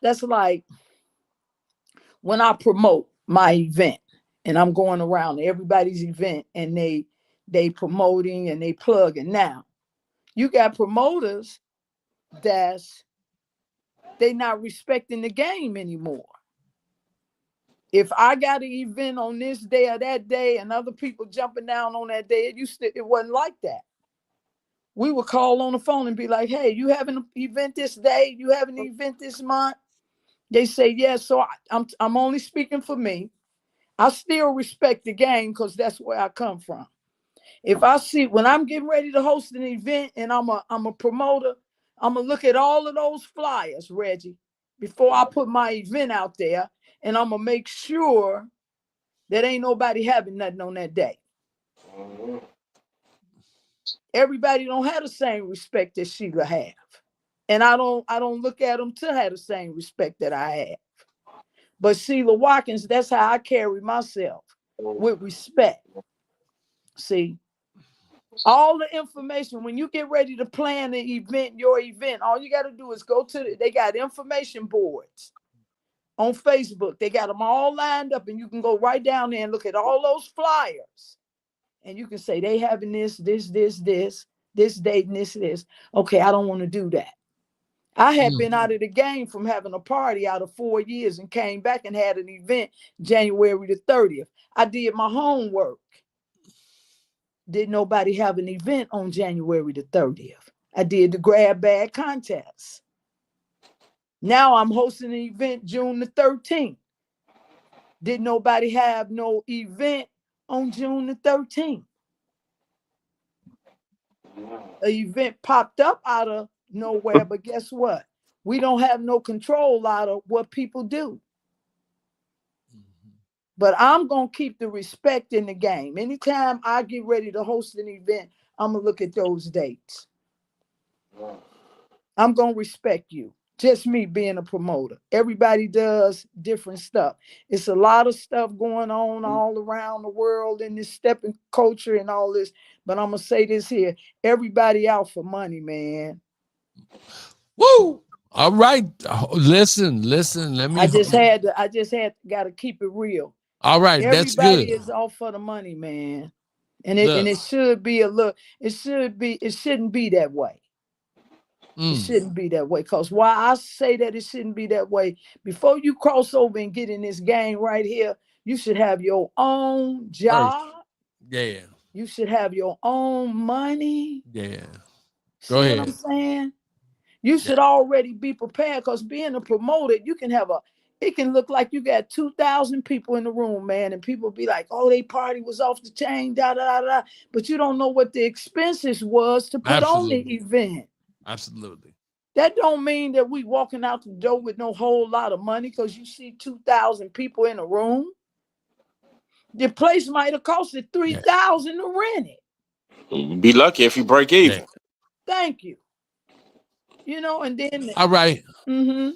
That's like when I promote my event and I'm going around everybody's event and they promoting and they plugging. Now, you got promoters they not respecting the game anymore. If I got an event on this day or that day and other people jumping down on that day, it wasn't like that. We would call on the phone and be like, hey, you have an event this day? You have an event this month? They say, yes. So I'm only speaking for me. I still respect the game because that's where I come from. If I see, when I'm getting ready to host an event and I'm a promoter, I'm going to look at all of those flyers, Reggie, before I put my event out there. And I'm going to make sure that ain't nobody having nothing on that day. Everybody don't have the same respect that Shelia have. And I don't look at them to have the same respect that I have. But Shelia Watkins, that's how I carry myself, with respect. See, all the information, when you get ready to plan the event, your event, all you got to do is go to they got information boards on Facebook. They got them all lined up, and you can go right down there and look at all those flyers. And you can say, they having this date and this. Okay, I don't want to do that. I had been out of the game from having a party out of 4 years and came back and had an event January the 30th. I did my homework. Did nobody have an event on January the 30th? I did the grab bag contest. Now I'm hosting an event June the 13th. Did nobody have no event on June the 13th? An event popped up out of nowhere, but guess what? We don't have no control out of what people do. But I'm going to keep the respect in the game. Anytime I get ready to host an event, I'm going to look at those dates. I'm going to respect you. Just me being a promoter. Everybody does different stuff. It's a lot of stuff going on all around the world in this stepping culture and all this. But I'm going to say this here. Everybody out for money, man. Woo! All right. Listen. Let me. I just got to keep it real. All right, that's good. Everybody is all for the money, man. And it should be a look. It shouldn't be that way. It shouldn't be that way. Because why I say that it shouldn't be that way, before you cross over and get in this game right here, you should have your own job. Yeah. You should have your own money. Yeah. Go ahead. What I'm saying? You should already be prepared, because being a promoter, you can have it can look like you got 2,000 people in the room, man, and people be like, oh, they party was off the chain, da, da, da, da. But you don't know what the expenses was to put on the event. Absolutely. That don't mean that we walking out the door with no whole lot of money because you see 2,000 people in a room. The place might have costed $3,000 to rent it. Be lucky if you break even. Thank you. You know, and then all right. Mm-hmm.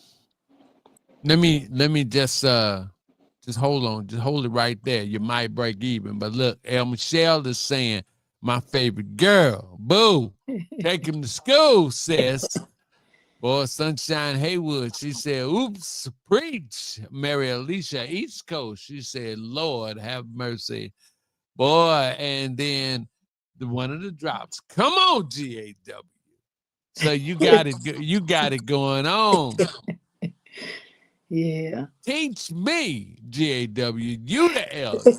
Let me just hold on. Just hold it right there. You might break even. But look, Michelle is saying, my favorite girl, boo, take him to school, sis. Boy, Sunshine Haywood, she said, oops, preach. Mary Alicia, East Coast, she said, Lord, have mercy. Boy, and then one of the drops. Come on, GAW. So you got it going on. Yeah. Teach me, GAW. You the elder.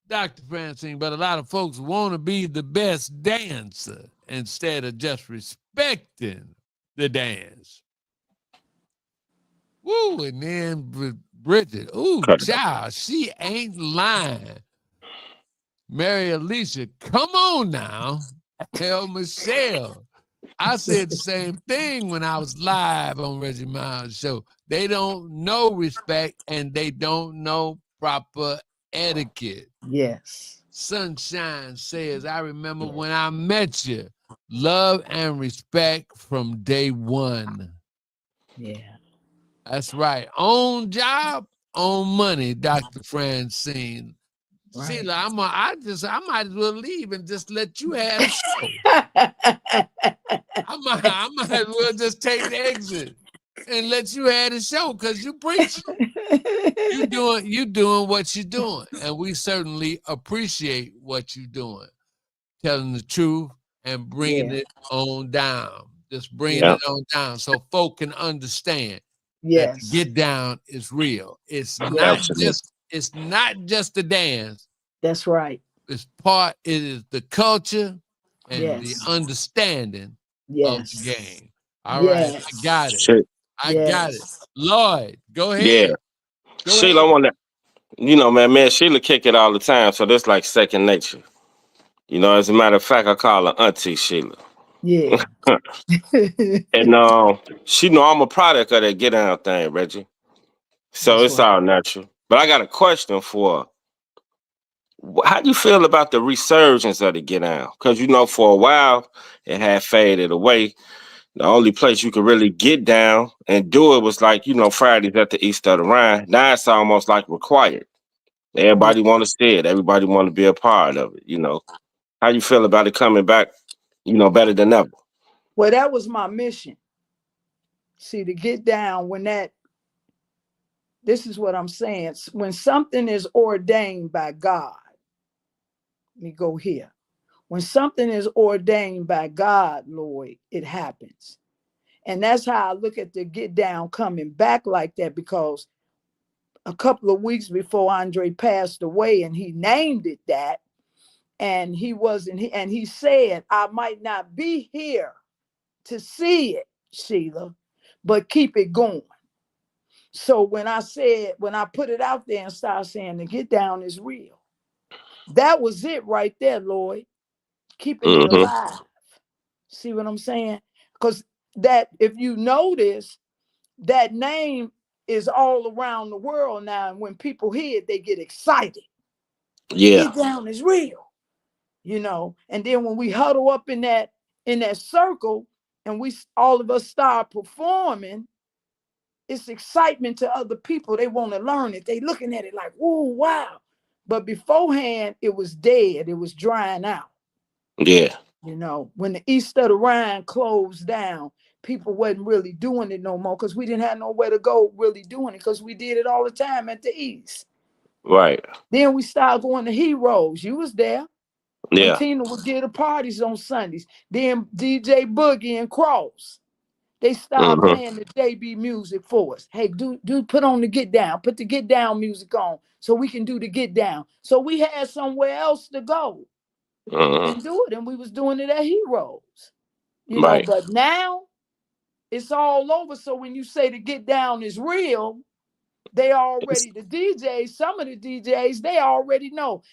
Dr. Francine, but a lot of folks want to be the best dancer instead of just respecting the dance. Woo, and then Bridget, ooh, child, she ain't lying. Mary Alicia, come on now. Tell Michelle. I said the same thing when I was live on Reggie Miles' show. They don't know respect and they don't know proper etiquette. Yes. Sunshine says, I remember when I met you. Love and respect from day one. Yeah. That's right. Own job, own money, Dr. Francine. Right. Sheila, I might as well leave and just let you have the show. I might as well just take the exit and let you have the show, because you preach. You doing what you're doing, and we certainly appreciate what you're doing, telling the truth and bringing it on down. Just bringing it on down so folk can understand that the get down is real. It's not just the dance. That's right. It is the culture and the understanding of the game. All right, I got it. I got it. Lloyd, go ahead. Yeah. Sheila, I want to, man, Sheila kick it all the time, so that's like second nature. As a matter of fact, I call her Auntie Sheila. Yeah. And she know I'm a product of that get down thing, Reggie. So it's all natural. But I got a question for her. How do you feel about the resurgence of the get down? Because for a while it had faded away. The only place you could really get down and do it was like, Fridays at the East of the Rhine. Now it's almost like required. Everybody want to see it. Everybody want to be a part of it, How you feel about it coming back, better than ever? Well, that was my mission. See, to get down this is what I'm saying. When something is ordained by God, let me go here. When something is ordained by God, Lloyd, it happens. And that's how I look at the get down coming back like that, because a couple of weeks before Andre passed away, and he named it that. And he said, I might not be here to see it, Sheila, but keep it going. So when I put it out there and started saying the get down is real, that was it right there, Lloyd. Keeping it Mm-hmm. alive. See what I'm saying? Because that, if you notice, that name is all around the world now. And when people hear it, they get excited. Yeah. Get down is real, And then when we huddle up in that circle, and we all of us start performing, it's excitement to other people. They want to learn it. They looking at it like, oh, wow. But beforehand, it was dead. It was drying out. Yeah. When the East of the Rhine closed down, people wasn't really doing it no more because we didn't have nowhere to go really doing it because we did it all the time at the East. Right. Then we started going to Heroes. You was there. When Yeah. Tina would give the parties on Sundays. Then DJ Boogie and Cross. They started Mm-hmm. playing the JB music for us. Hey, do put on the get down. Put the get down music on so we can do the get down. So we had somewhere else to go Mm-hmm. and do it. And we was doing it at Heroes. Right. But now it's all over. So when you say the get down is real, they already, the DJs, some of the DJs, they already know.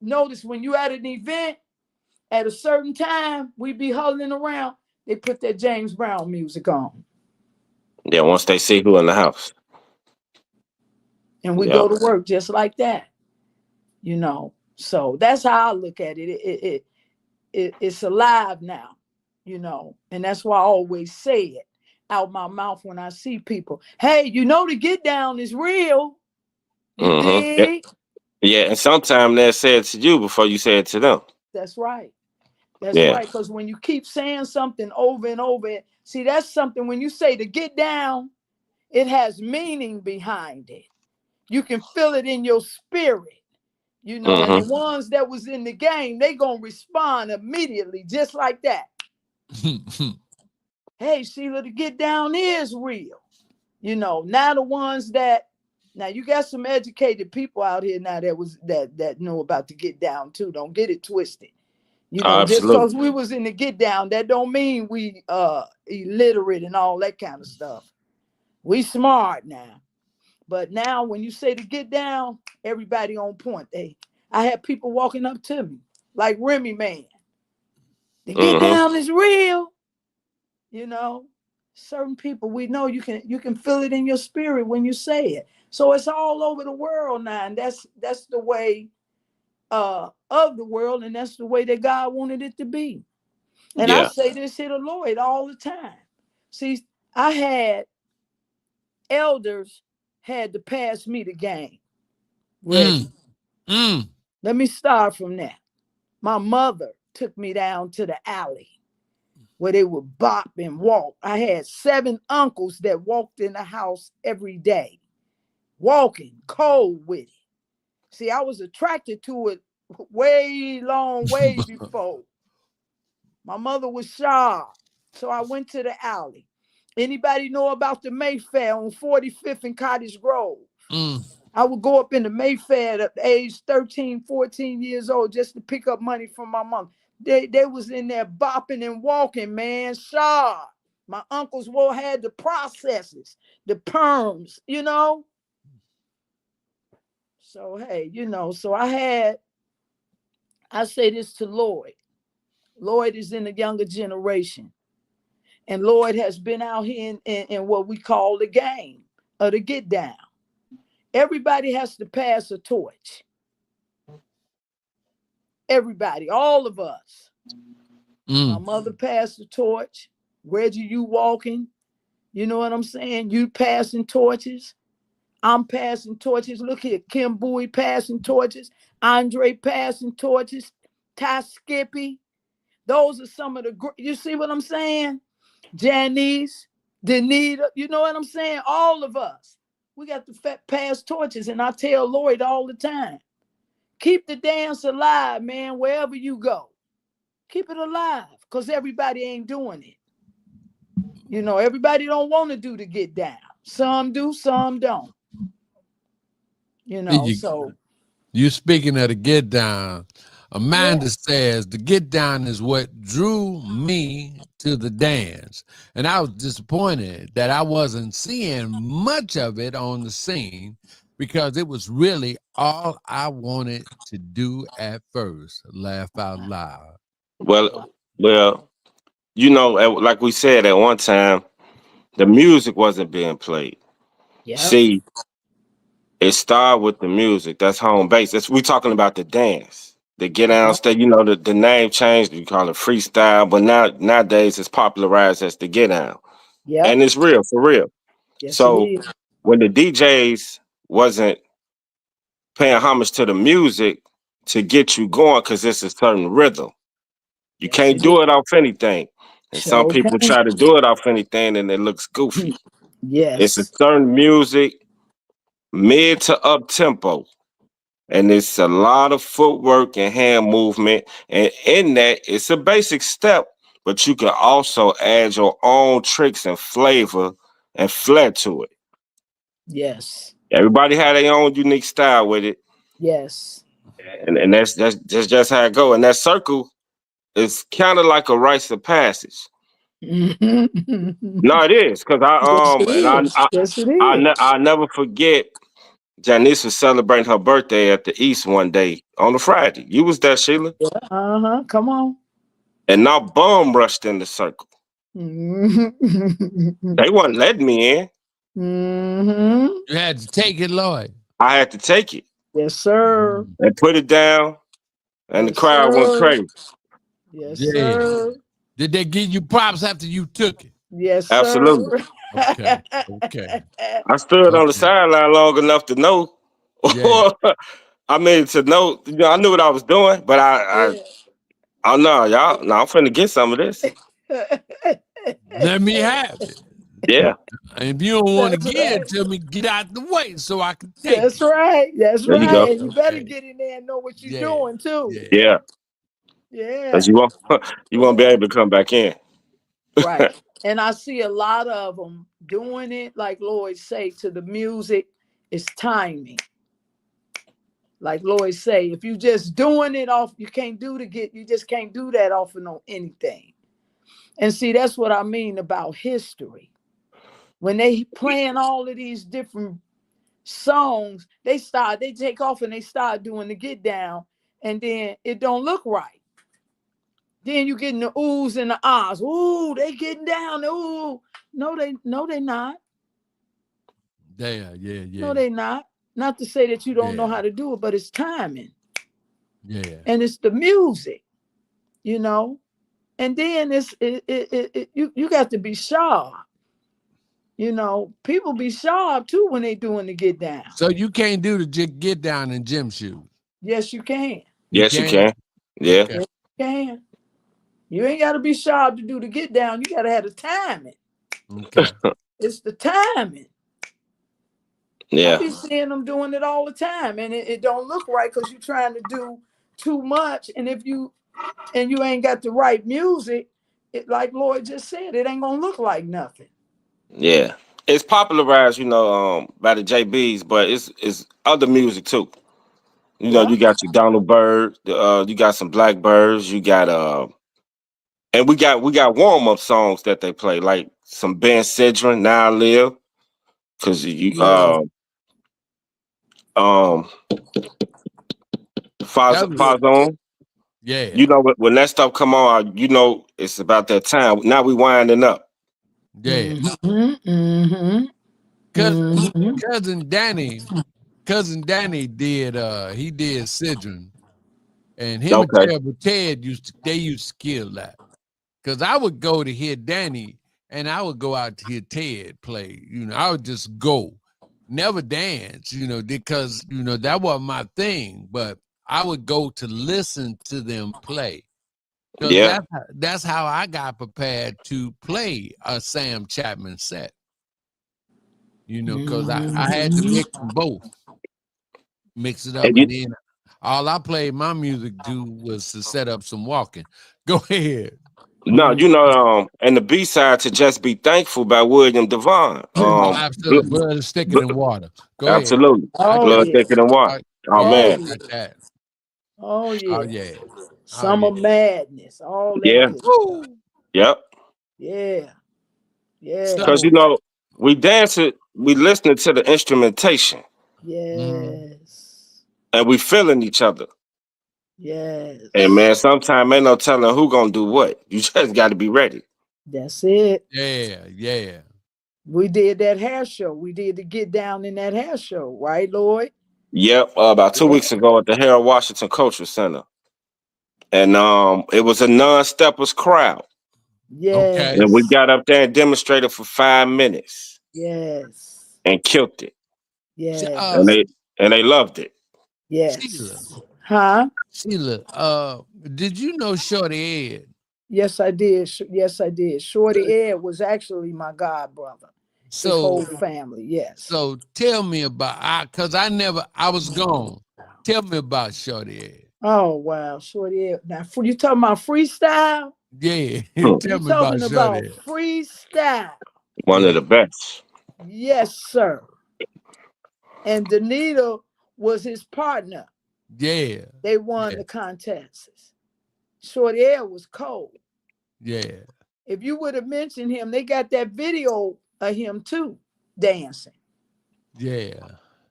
Notice when you at an event at a certain time, we be huddling around, they put that James Brown music on. Yeah. Once they see who in the house. And we Yeah. go to work just like that. So that's how I look at it. It's alive now, and that's why I always say it out my mouth when I see people. Hey, the get down is real. You Mm-hmm. Yeah. dig? Yeah. And sometimes they say it to you before you say it to them. That's right. That's Yeah. right. Because when you keep saying something over and over, see, that's something when you say to get down, it has meaning behind it. You can feel it in your spirit, and the Mm-hmm. ones that was in the game, they gonna respond immediately, just like that. Hey, Sheila, the get down is real. Now the ones now you got some educated people out here now that know about the get down too. Don't get it twisted. Just Absolutely. because we was in the get down, that don't mean we illiterate and all that kind of stuff. We smart now. But now when you say to get down, everybody on point. I had people walking up to me like Remy Man. The get Mm-hmm. down is real. Certain people, we know you can feel it in your spirit when you say it. So it's all over the world now, and that's the way of the world, and that's the way that God wanted it to be. And I Yeah. say this here to Lloyd all the time. See, I had elders had to pass me the game. Reggie, let me start from that. My mother took me down to the alley where they would bop and walk. I had 7 uncles that walked in the house every day, walking cold with it. See, I was attracted to it way before. My mother was sharp, so I went to the alley. Anybody know about the Mayfair on 45th and Cottage Grove? I would go up in the Mayfair at age 13, 14 years old just to pick up money from my mom. They was in there bopping and walking, man, sharp. My uncles had the processes, the perms, So, hey, so I say this to Lloyd. Lloyd is in the younger generation. And Lloyd has been out here in what we call the game or the get down. Everybody has to pass a torch. Everybody, all of us. My mother passed the torch. Reggie, you walking. You know what I'm saying? You passing torches. I'm passing torches. Look here, Kim Bowie passing torches. Andre passing torches. Ty Skippy. Those are some of you see what I'm saying? Janice, Danita, you know what I'm saying? All of us. We got to pass torches. And I tell Lloyd all the time, keep the dance alive, man, wherever you go. Keep it alive, because everybody ain't doing it. Everybody don't want to do the get down. Some do, some don't. You, So you speaking of the get down. yeah, Amanda says the get down is what drew me to the dance. And I was disappointed that I wasn't seeing much of it on the scene because it was really all I wanted to do at first. Laugh out loud. wow, Well, like we said at one time, the music wasn't being played. yep, See, it started with the music. That's home base. We talking about the dance. The get down yep, stage, the name changed. We call it freestyle, but nowadays it's popularized as the get down. yep. And it's real, for real. Yes, it So is. when the DJs wasn't paying homage to the music to get you going, because it's a certain rhythm. You Yes, can't it is. do it off anything. And some Sure people can. try to do it off anything and it looks goofy. It's a Yes, certain music, mid to up tempo. And it's a lot of footwork and hand movement. And in that, it's a basic step, but you can also add your own tricks and flavor and flair to it. yes, Everybody had their own unique style with it. yes. And that's just how it go. And that circle is kind of like a rites of passage. Yes, No, it is. Cause it and is. Yes, it is. I'll never forget Janice was celebrating her birthday at the East one day on a Friday. You was there, Sheila. Yeah, uh-huh. Come on. And now bum rushed in the circle. Mm-hmm. They wasn't letting me in. Mm-hmm. You had to take it, Lloyd. I had to take it Yes, sir. Mhm. and put it down, and the Yes, crowd went sir. crazy. Yes, Yeah. sir. Did they give you props after you took it? Yes, Absolutely. sir. Okay. Okay. I stood on the Okay. sideline long enough to know. Yeah. I mean, to know, I knew what I was doing, but Yeah. oh no, y'all, no, I'm finna get some of this. Let me have it. Yeah, And if you don't want to That's give right. it to me, get out the way so I can take That's it. right. That's there you right. go. And you better Okay. get in there and know what you're Yeah. doing too. Yeah. Yeah, because Yeah. you won't be Yeah. able to come back in. Right. And I see a lot of them doing it, like Lloyd say, to the music, it's timing. Like Lloyd say, if you just doing it off, you just can't do that often on anything. And see, that's what I mean about history. When they playing all of these different songs, they take off and they start doing the get down, and then it don't look right. Then you getting the oohs and the ahs. Ooh, they getting down. Ooh. No, they not. Yeah. Yeah. No, Yeah. they not. Not to say that you don't know Yeah. how to do it, but it's timing. Yeah. And it's the music, you know. And then you got to be sharp. People be sharp too when they doing the get down. So you can't do the get down in gym shoes. Yes, you can. You Yes, you can? can. Yeah, Okay. Yes, you can. You ain't got to be sharp to do the get down. You got to have the timing. Okay. It's the timing. I yeah, be seeing them doing it all the time, and it don't look right because you're trying to do too much. And if you ain't got the right music, like Lloyd just said, it ain't gonna look like nothing. yeah. It's popularized, by the JBs, but it's other music too. Yeah. You got your Donald Byrd, you got some Blackbirds, you got and we got warm up songs that they play, like some Ben Cedron, Now I Live, because you Yeah. um That was Yeah. Fazon. yeah. When that stuff come on, it's about that time. Now we winding up. Yeah. Mm-hmm. Cousin Mm-hmm. cousin Danny, cousin Danny did he did Sidron. And him and Okay. Terrible Ted used to kill that. Cause I would go to hear Danny and I would go out to hear Ted play. I would just go, never dance, because that wasn't my thing. But I would go to listen to them play. Because Yeah. that's how I got prepared to play a Sam Chapman set, because I had to mix them both, mix it up, And and then all I played my music to was to set up some walking. Go ahead. No, you know, and the B side to Just Be Thankful by William Devon. Oh, absolutely. Blood is thicker than water. Go ahead. Absolutely. I Oh got Blood yeah. thicker than water. Oh Oh man. yeah. that. Oh Oh yeah. yeah. Oh Summer yeah. madness. All that Yeah. good stuff. Woo. Yep. Yeah. Yeah. Because you So know, we dance it, we listening to the instrumentation mhm. Yes. and we feeling each other. And Yes. man, sometimes ain't no telling who gonna do what. You just gotta be ready. That's it. Yeah. We did that hair show. We did the get down in that hair show, right, Lloyd? Yep. About 2 weeks Yeah. ago at the Harold Washington Cultural Center. And it was a non-steppers crowd. Okay. And we Yes. got up there and demonstrated for 5 minutes Yes. and killed it. Sh- And Uh Yes. they loved it. Sheila. Yes. Huh? Sheila, did you know Shorty Ed? Yes, I did. Yes, I did. Shorty Ed was actually my god brother. His whole So family. Yes. so tell me about cause I was gone. Tell me about Shorty Ed. Oh wow, Shorty Ed. Now, you talking about freestyle? Yeah. Hmm. Tell You me about talking Shorty about Ed. freestyle? One of Yeah. the best. Yes, sir. And Danita was his partner. Yeah. They won Yeah. the contests. Shorty Ed was cold. Yeah. If you would have mentioned him, they got that video of him too, dancing. Yeah.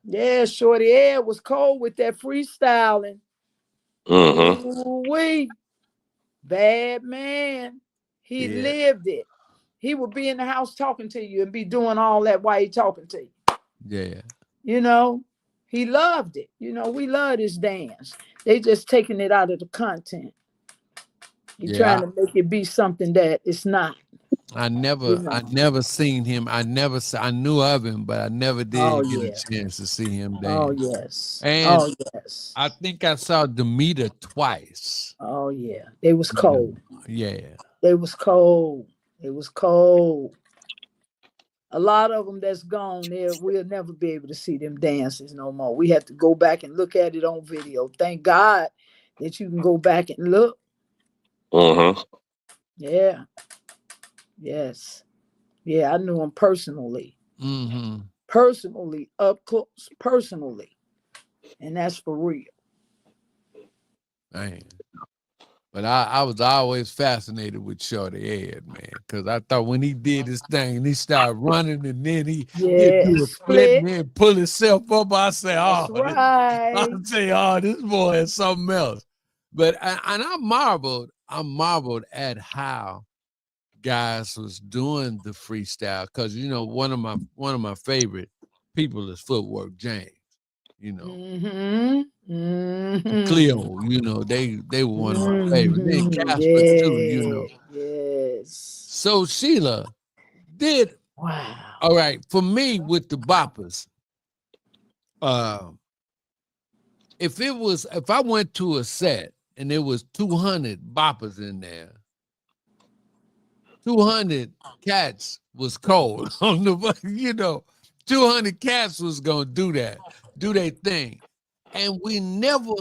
Yeah, Shorty Ed was cold with that freestyling. Mm-hmm. Ooh-wee. Bad man. He Yeah. lived it. He would be in the house talking to you and be doing all that while he talking to you. Yeah. You know, he loved it. You know, we love this dance. They just taking it out of the content. You're trying Yeah. to make it be something that it's not. I You I know. never seen him. I knew of him, but I never Oh did get a yeah. chance to see him Oh dance. yes. And Oh yes. I think I saw Demeter twice. Oh yeah. They was You know, cold. yeah. They was cold. It was cold. A lot of them that's gone there, we'll never be able to see them dances no more. We have to go back and look at it on video. Thank God that you can go back and look. Mm-hmm. Yeah. Yes. Yeah, I knew him personally. Mm-hmm. Personally, up close, personally. And that's for real. Man. But I was always fascinated with Shorty Ed, man, because I thought when he did his thing and he started running and then he'd Yeah. do a flip and Split. then pull himself up, I say, That's right. this boy is something else. But I marveled at how guys was doing the freestyle because you know one of my favorite people is Footwork James. You know, Mm-hmm. Mm-hmm. Cleo. You know, they were one of my favorites. Then Mm-hmm. Casper too. You know. Yeah. Yes. So Sheila did Wow. all right for me with the boppers. If I went to a set and there was 200 boppers in there, 200 cats was cold on the, you know, 200 cats was gonna do their thing. And we never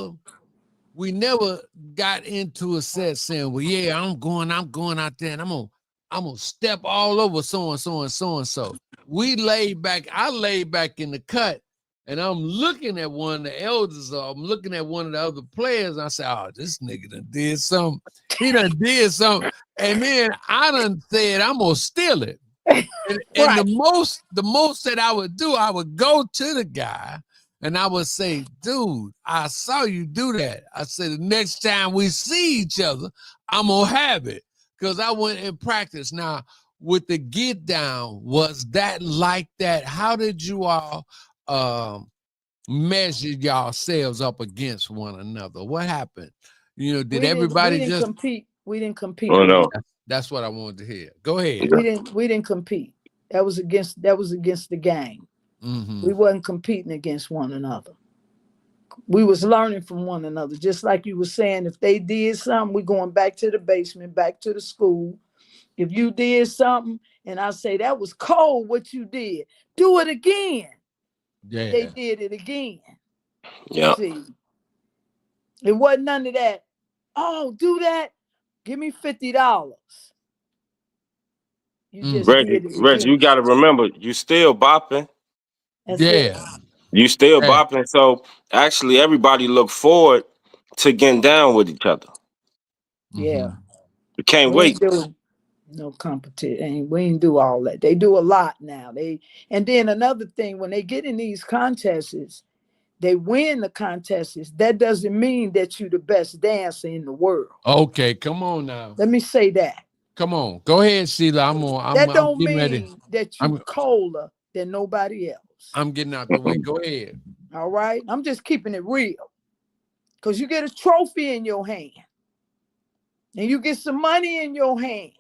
got into a set saying, well, yeah, I'm going out there and I'm gonna step all over so and so and so and so. I laid back in the cut and I'm looking at one of the elders or I'm looking at one of the other players. And I say, oh, this nigga done did something. He done did something. And then I done said, I'm gonna steal it. And Right. the most that I would do, I would go to the guy and I would say, dude, I saw you do that. I said, the next time we see each other, I'm gonna have it. Because I went and practiced. Now, with the get down, was that like that? How did you all measure yourselves up against one another? What happened? You know, did We everybody didn't just compete. We didn't compete Oh with no. that's what I wanted to hear. Go ahead. we didn't compete. That was against the gang. Mm-hmm. We wasn't competing against one another. We was learning from one another. Just like you were saying, if they did something, we going back to the basement, back to the school. If you did something and I say that was cold what you did, do it again. Yeah. They did it again. Yeah. See, it wasn't none of that. Oh, do that. Give me $50. You just Reggie, did it Reggie, again. you got to remember, you still bopping. That's it. Yeah. You still Yeah. bopping. So actually, everybody look forward to getting down with each other. Yeah. You can't We wait. ain't do no competition. We ain't do all that. They do a lot now. And then another thing, when they get in these contests, they win the contests. That doesn't mean that you're the best dancer in the world. Okay, come on now. Let me say that. Come on. Go ahead, Sheila. That I'm don't getting ready. mean that you colder than nobody else. I'm getting out the way. Go ahead. All right? I'm just keeping it real. Because you get a trophy in your hand. And you get some money in your hand.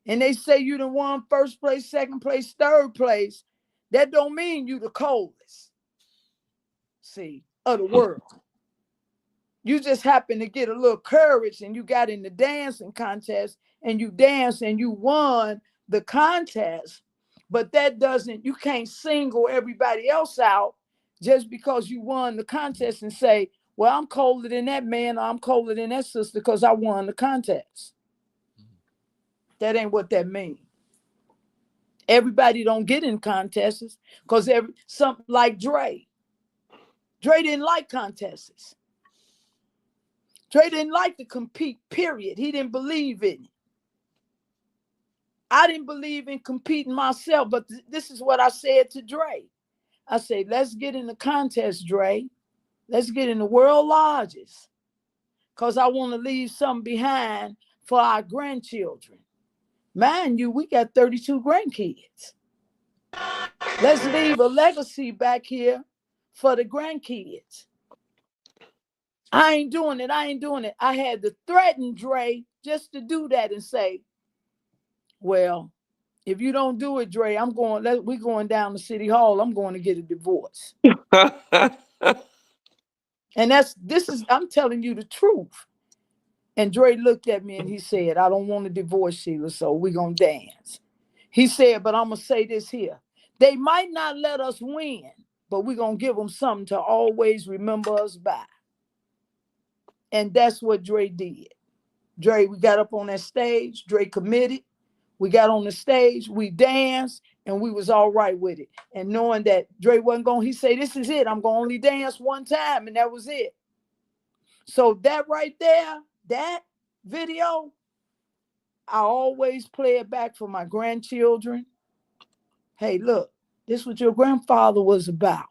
And they say you done won first place, second place, third place. That don't mean you the coldest, see, of the world. You just happen to get a little courage and you got in the dancing contest and you danced and you won the contest. But that doesn't, you can't single everybody else out just because you won the contest and say, well, I'm colder than that man or I'm colder than that sister because I won the contest. That ain't what that means. Everybody don't get in contests because something like Dre didn't like contests. Dre didn't like to compete, period. He didn't believe in it. I didn't believe in competing myself, but this is what I said to Dre. I said, let's get in the contest, Dre. Let's get in the world largest because I want to leave something behind for our grandchildren. Mind you, we got 32 grandkids. Let's leave a legacy back here for the grandkids. I ain't doing it. I had to threaten Dre just to do that and say, well, if you don't do it, Dre, we're going down to City Hall. I'm going to get a divorce. And I'm telling you the truth. And Dre looked at me and he said, I don't want a divorce, Sheila, so we're going to dance. He said, but I'm going to say this here. They might not let us win, but we're going to give them something to always remember us by. And that's what Dre did. Dre, we got up on that stage. Dre committed. We got on the stage. We danced, and we was all right with it. And knowing that Dre wasn't going, he said, this is it. I'm going to only dance one time, and that was it. So that right there, that video, I always play it back for my grandchildren. Hey, look, this is what your grandfather was about.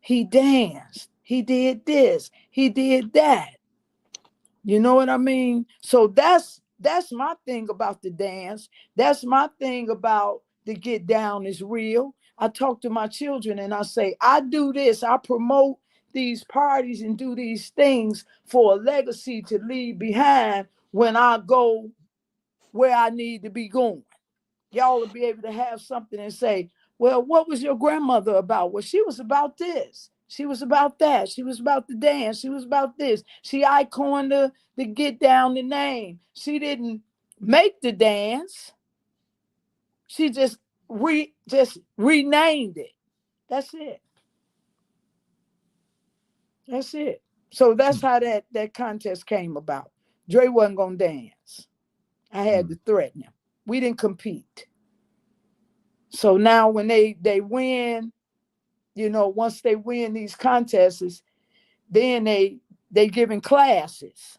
He danced. He did this. He did that. You know what I mean? So that's my thing about the dance. That's my thing about the get down is real. I talk to my children and I say, I do this. I promote these parties and do these things for a legacy to leave behind when I go where I need to be going. Y'all will be able to have something and say, well, what was your grandmother about? Well, she was about this. She was about that. She was about the dance. She was about this. She iconed the get down the name. She didn't make the dance. She just renamed it. That's it. That's it. So that's how that contest came about. Dre wasn't gonna dance. I had to threaten him. We didn't compete. So now when they win, you know, once they win these contests, then they giving classes.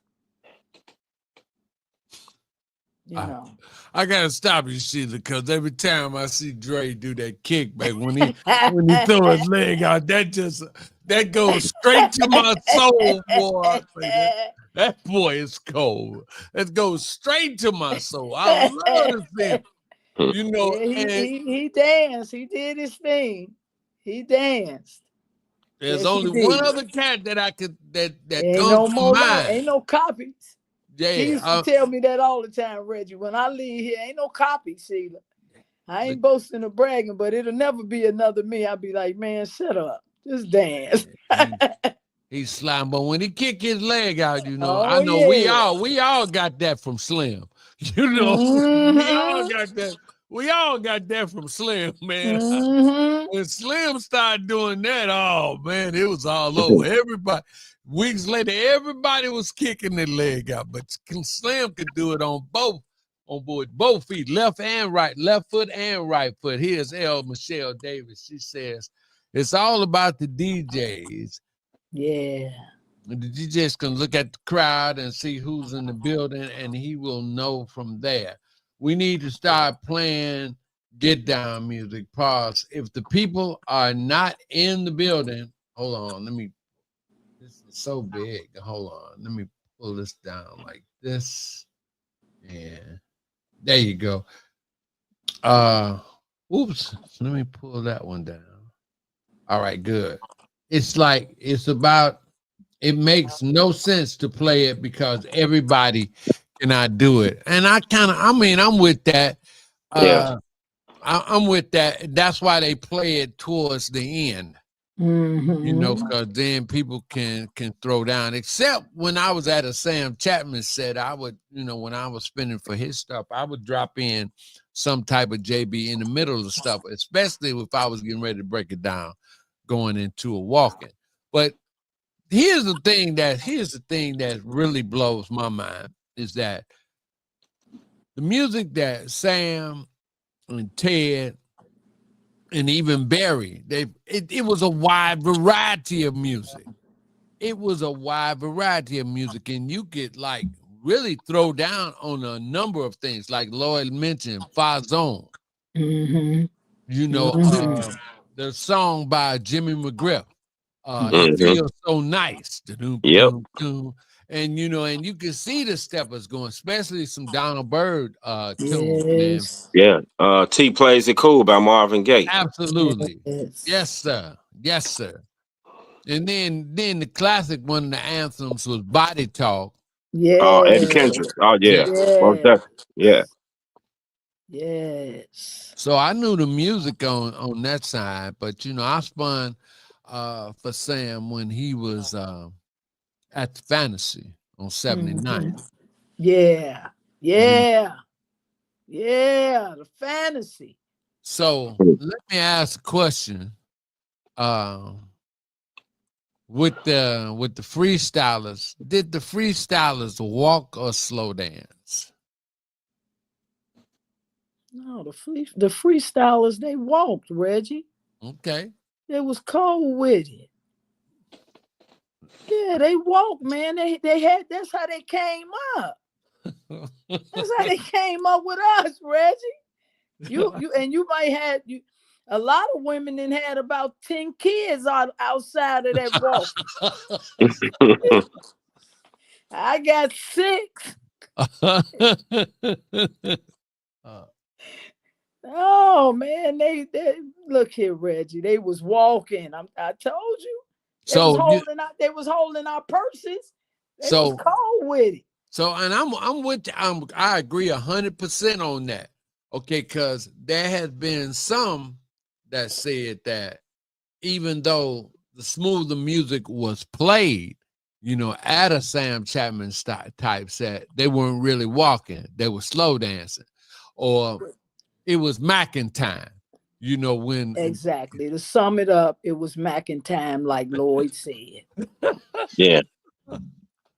You know. I gotta stop you, Sheila, because every time I see Dre do that kickback when he throw his leg out, that goes straight to my soul, boy. That boy is cold. That goes straight to my soul. I love to see him. You know, yeah, he danced. He did his thing. He danced. There's yes, only one other cat that I could that ain't comes no to more mind. ain't no copies. Yeah, He used to tell me that all the time, Reggie. When I leave here, ain't no copy, Sheila. I ain't boasting or bragging, but it'll never be another me. I'll be like, man, shut up. Just dance. He's slime, but when he kick his leg out, you know, oh, I know yeah. we all got that from Slim. You know, we all got that from Slim, man. When Slim started doing that, oh man, it was all over. Everybody, Weeks later, everybody was kicking their leg out, but Slim could do it on both feet, left and right, left foot and right foot. Here's L. Michelle Davis. She says, it's all about the DJs. Yeah. The DJs can look at the crowd and see who's in the building, and he will know from there. We need to start playing get down music. Pause. If the people are not in the building, hold on. This is so big. Hold on. Let me pull this down like this. And there you go. Oops. Let me pull that one down. All right, good. It's about, it makes no sense to play it because everybody cannot do it. And I'm with that. I'm with that. That's why they play it towards the end. Because then people can throw down. Except when I was at a Sam Chapman set, I would, when I was spinning for his stuff, I would drop in some type of JB in the middle of the stuff, especially if I was getting ready to break it down, going into a walk-in. But here's the thing that really blows my mind is that the music that Sam and Ted and even Barry, it was a wide variety of music. It was a wide variety of music, and you could really throw down on a number of things, like Lloyd mentioned, Fazone. The song by Jimmy McGriff. It feels so nice. Yep. And and you can see the steppers going, especially some Donald Byrd tunes, man. Yes. Yeah. T Plays It Cool by Marvin Gaye. Absolutely. Yes. Yes, sir. Yes, sir. And then the classic one of the anthems was Body Talk. Yeah. Eddie Kendrick. Oh yeah. Yes. Yeah. Yes. So I knew the music on that side, but I spun for Sam when he was at the Fantasy on 79. Yeah. Yeah. Yeah. The Fantasy. So let me ask a question. With the freestylers, did the freestylers walk or slow dance? No, the freestylers, they walked, Reggie. Okay. They was cold with it. Yeah, they walked, man. They had, that's how they came up. That's how they came up with us, Reggie. You might have a lot of women then had about 10 kids outside of that walk. I got 6. Oh man, they look here, Reggie. They was walking. I told you. They was holding our purses. They was cold with it. So, and I'm with you. I agree 100% on that. Okay, because there has been some that said that even though the smoother music was played, at a Sam Chapman type set, they weren't really walking. They were slow dancing, or it was Mackin time. When Exactly, to sum it up, it was Mackin time, like Lloyd said. Yeah.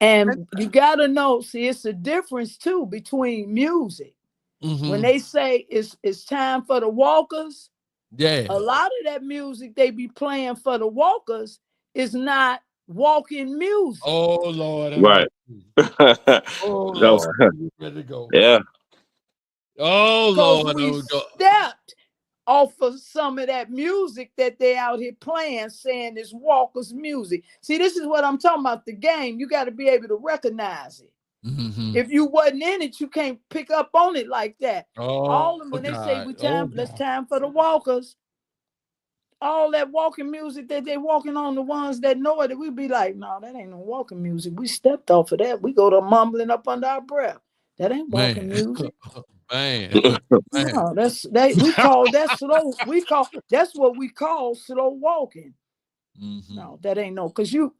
And you gotta know, see, it's a difference too between music. When they say it's time for the walkers, yeah, a lot of that music they be playing for the walkers is not walking music. Oh Lord, right. Oh Lord, you ready to go? Yeah. Oh Lord, we stepped off of some of that music that they out here playing, saying it's walkers music. See, this is what I'm talking about. The game, you got to be able to recognize it. If you wasn't in it, you can't pick up on it like that. All when they say it's time for the walkers, all that walking music that they walking on, the ones that know it, we be like, no, that ain't no walking music. We stepped off of that. We go to mumbling up under our breath. That ain't walking music. Man. No, we call that slow. That's what we call slow walking. No, that ain't no, because you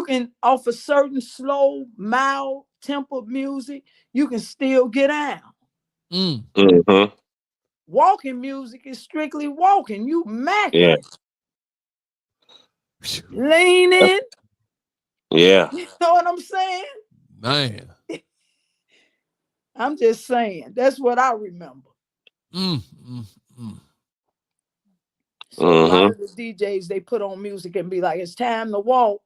can offer certain slow, mild tempo music, you can still get down. Walking music is strictly walking. You macking. Yeah. Leaning. Yeah. You know what I'm saying? Man. I'm just saying. That's what I remember. Mm, mm, mm. So a lot Mm-hmm. of the DJs, they put on music and be like, it's time to walk.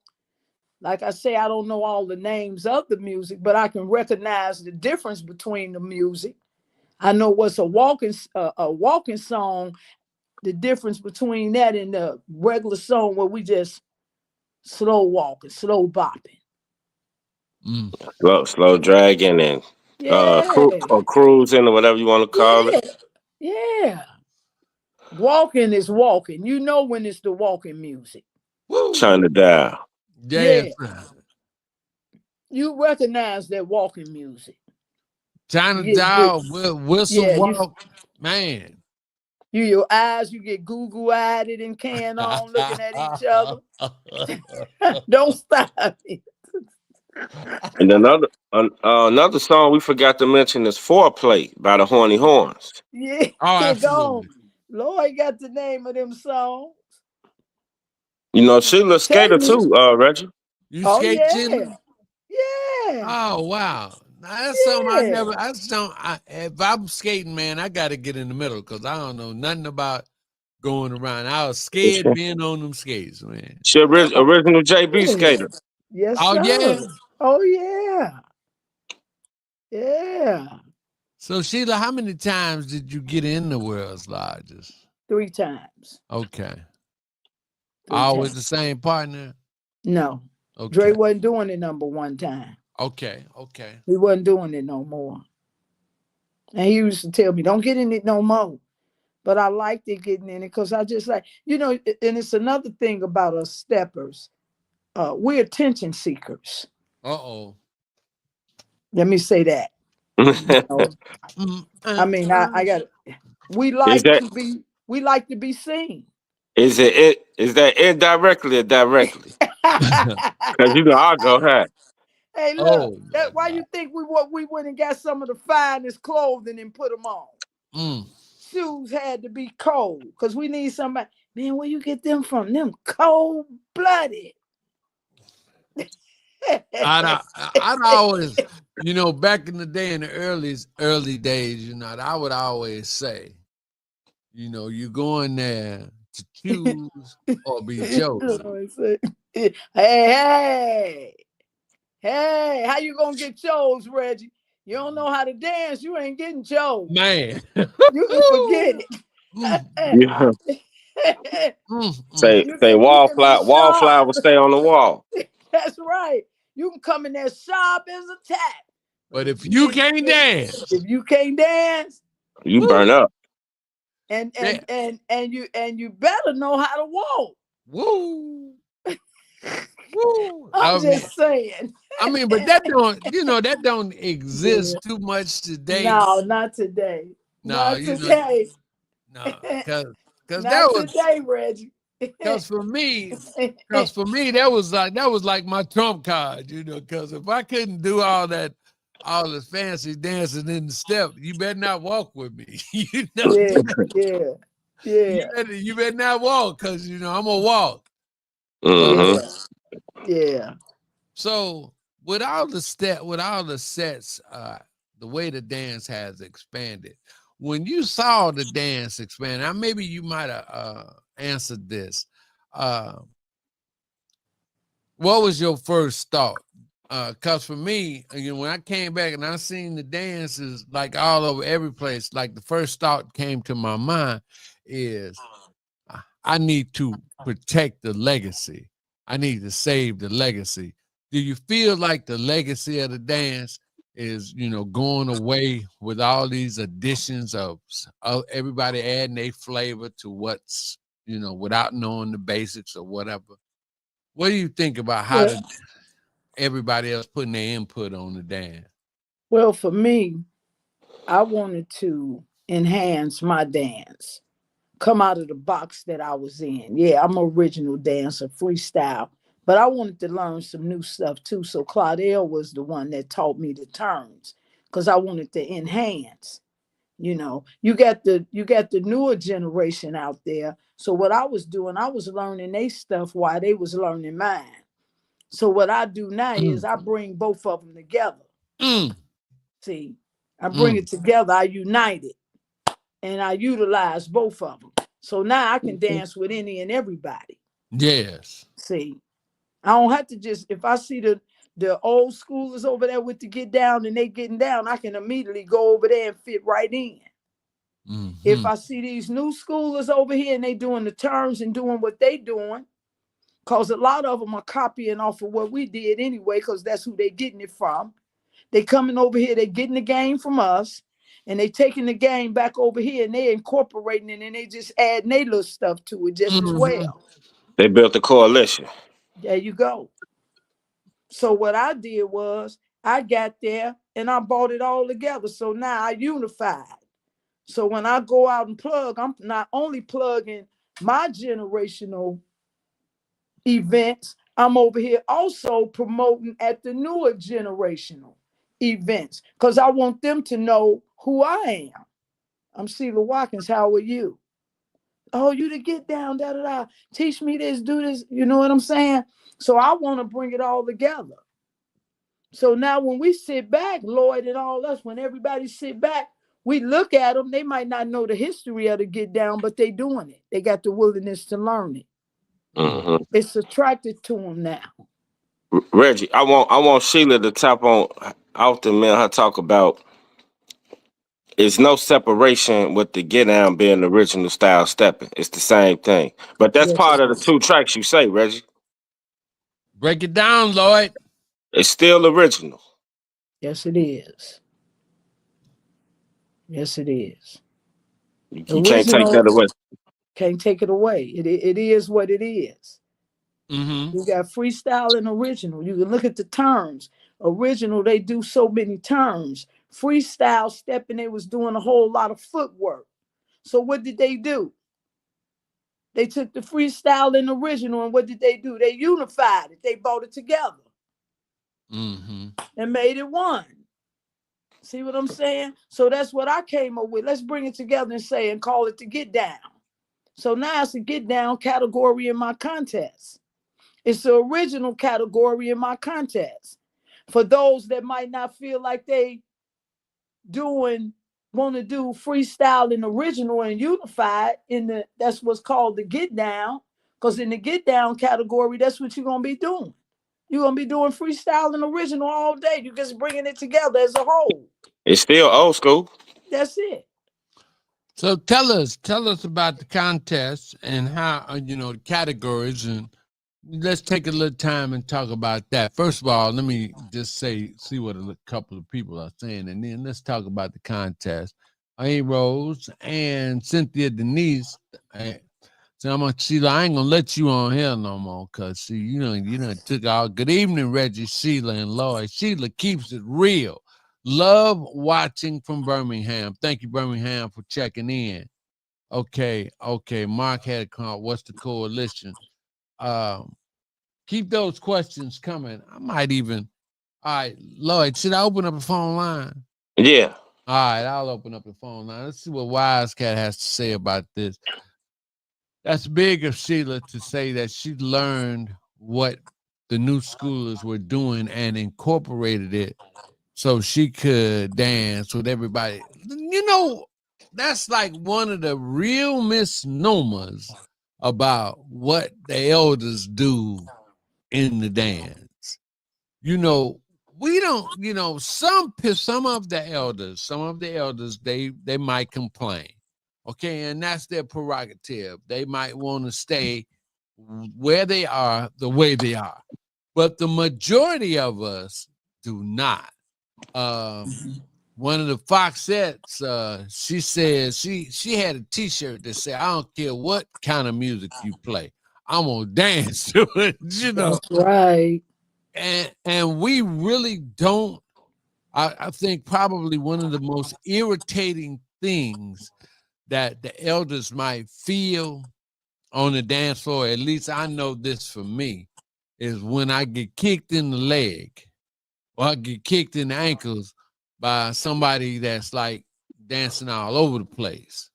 Like I say, I don't know all the names of the music, but I can recognize the difference between the music. I know what's a walking song, the difference between that and the regular song where we just slow walking, slow bopping. Mm. Slow dragging and Yeah, or cruising or whatever you want to call it. yeah, yeah. Walking is walking. You know when it's the walking music. Woo. China down. Yes. Yeah, you recognize that walking music. China You get good. down, whistle Yeah, walk. Man. your eyes, you get goo eyed and can on looking at each other. Don't stop it. And another song we forgot to mention is "Foreplay" by the Horny Horns. Yeah, Oh, go on. absolutely. Lloyd got the name of them songs. You know, Sheila Tell skater you. too, Reggie. You Oh skate, Sheila? yeah. Yeah. Oh wow. Now, that's something I Yeah. never I just don't if I'm skating, man, I gotta get in the middle because I don't know nothing about going around. I was scared being on them skates, man. She original JB Yeah. skater. Yes, Oh sir. yeah. Oh yeah. Yeah. So Sheila, how many times did you get in the world's largest? 3 times. Okay. Three Always the times. same partner? No. Dre Okay. wasn't doing it number one time. Okay. Okay. He wasn't doing it no more. And he used to tell me, don't get in it no more. But I liked it getting in it because I just like, and it's another thing about us steppers. We're attention seekers. Uh-oh. Let me say that. You know, I mean, I got we is like that to be we like to be seen. is that indirectly or directly? Because you know I'll go ahead. Hey, look, Oh my that why God. you think we went and got some of the finest clothing and put them on? Mm. Shoes had to be cold because we need somebody. Man, where you get them from? Them cold blooded. I'd always, back in the day in the early days, I would always say, you go in there to choose or be chosen. Hey, hey, hey, how you gonna get chose, Reggie? You don't know how to dance, you ain't getting chose. Man. You can forget Mm, Yeah. it. mm. Say You can be wallflower sharp. will stay on the wall. That's right. You can come in there sharp as a tack. But But if you can't dance, if you can't dance, You burn woo, up. and yeah, and and and you better know how to walk. woo, woo. I'm just saying. But that don't Yeah. exist too much today. No, not today. No, Not today. no, cause Not today, Reggie. cause for me, that was like my trump card, cause if I couldn't do all this fancy dancing in the step, you better not walk with me. Yeah, yeah, yeah, You better not walk, cause I'm gonna walk. Mm-hmm. yeah, yeah. So with all the sets, the way the dance has expanded. When you saw the dance expand, now maybe you might have answered this. Uh, what was your first thought? Cause for me, when I came back and I seen the dances like all over every place, like the first thought came to my mind is I need to protect the legacy. I need to save the legacy. Do you feel like the legacy of the dance is, going away with all these additions of everybody adding their flavor to what's, without knowing the basics or whatever? What do you think about how Well, to everybody else putting their input on the dance? well, for me, I wanted to enhance my dance, come out of the box that I was in. Yeah, I'm an original dancer, freestyle, but I wanted to learn some new stuff too. So Claudel was the one that taught me the turns because I wanted to enhance. You got the newer generation out there. So what I was doing, I was learning their stuff while they was learning mine. So what I do now is I bring both of them together. See, I bring it together, I unite it, and I utilize both of them. So now I can dance with any and everybody. Yes. See, I don't have to just, if I see the old schoolers over there with the get down and they getting down, I can immediately go over there and fit right in. If I see these new schoolers over here and they doing the terms and doing what they doing, because a lot of them are copying off of what we did anyway, because that's who they getting it from. They coming over here, they getting the game from us, and they taking the game back over here and they incorporating it and they just adding their little stuff to it just as well. They built a coalition. There you go. So what I did was I got there and I brought it all together. So now I unified. So when I go out and plug, I'm not only plugging my generational events, I'm over here also promoting at the newer generational events because I want them to know who I am. I'm Shelia Watkins. How are you? Oh, you to get down, da da da. Teach me this, do this. You know what I'm saying? So I want to bring it all together. So now when we sit back, Lloyd and all us, when everybody sit back, we look at them. They might not know the history of the get down, but they doing it. They got the willingness to learn it. It's attracted to them now. Reggie, I want Shelia to tap on often, man. Her talk about it's no separation with the get down being the original style stepping. It's the same thing, but that's part of the two tracks you say, Reggie. Break it down, Lloyd. It's still original. Yes, it is. Yes, it is. You can't take that away. Can't take it away. It is what it is. You got freestyle and original. You can look at the terms. Original, they do so many terms. Freestyle stepping, they was doing a whole lot of footwork. So what did they do? They took the freestyle and original, and what did they do? They unified it. They brought it together and made it one. See what I'm saying? So that's what I came up with. Let's bring it together and say and call it the get down. So now it's a get down category in my contest. It's the original category in my contest. For those that might not feel like they want to do freestyle and original and unified that's what's called the get down. Because in the get down category, that's what you're going to be doing. You're going to be doing freestyle and original all day. You're just bringing it together as a whole. It's still old school. That's it. So tell us about the contest and how, the categories, and let's take a little time and talk about that. First of all, let me just see what a couple of people are saying, and then let's talk about the contest. A. Rose and Cynthia Denise. So Sheila, I ain't gonna let you on here no more, cause see, you done took all. Good evening, Reggie, Sheila, and Lloyd. Sheila keeps it real. Love watching from Birmingham. Thank you, Birmingham, for checking in. Okay. Mark had a call. What's the coalition? Keep those questions coming. I might even. All right, Lloyd, should I open up a phone line? Yeah. All right, I'll open up the phone line. Let's see what Wise Cat has to say about this. That's big of Sheila to say that she learned what the new schoolers were doing and incorporated it so she could dance with everybody. That's like one of the real misnomers about what the elders do in the dance. We don't, some of the elders, they might complain. Okay, and that's their prerogative. They might want to stay where they are, the way they are. But the majority of us do not. One of the Foxettes, she says she had a T-shirt that said, "I don't care what kind of music you play, I'm gonna dance to it." That's right. And we really don't. I think probably one of the most irritating things that the elders might feel on the dance floor, at least I know this for me, is when I get kicked in the leg or I get kicked in the ankles by somebody that's like dancing all over the place.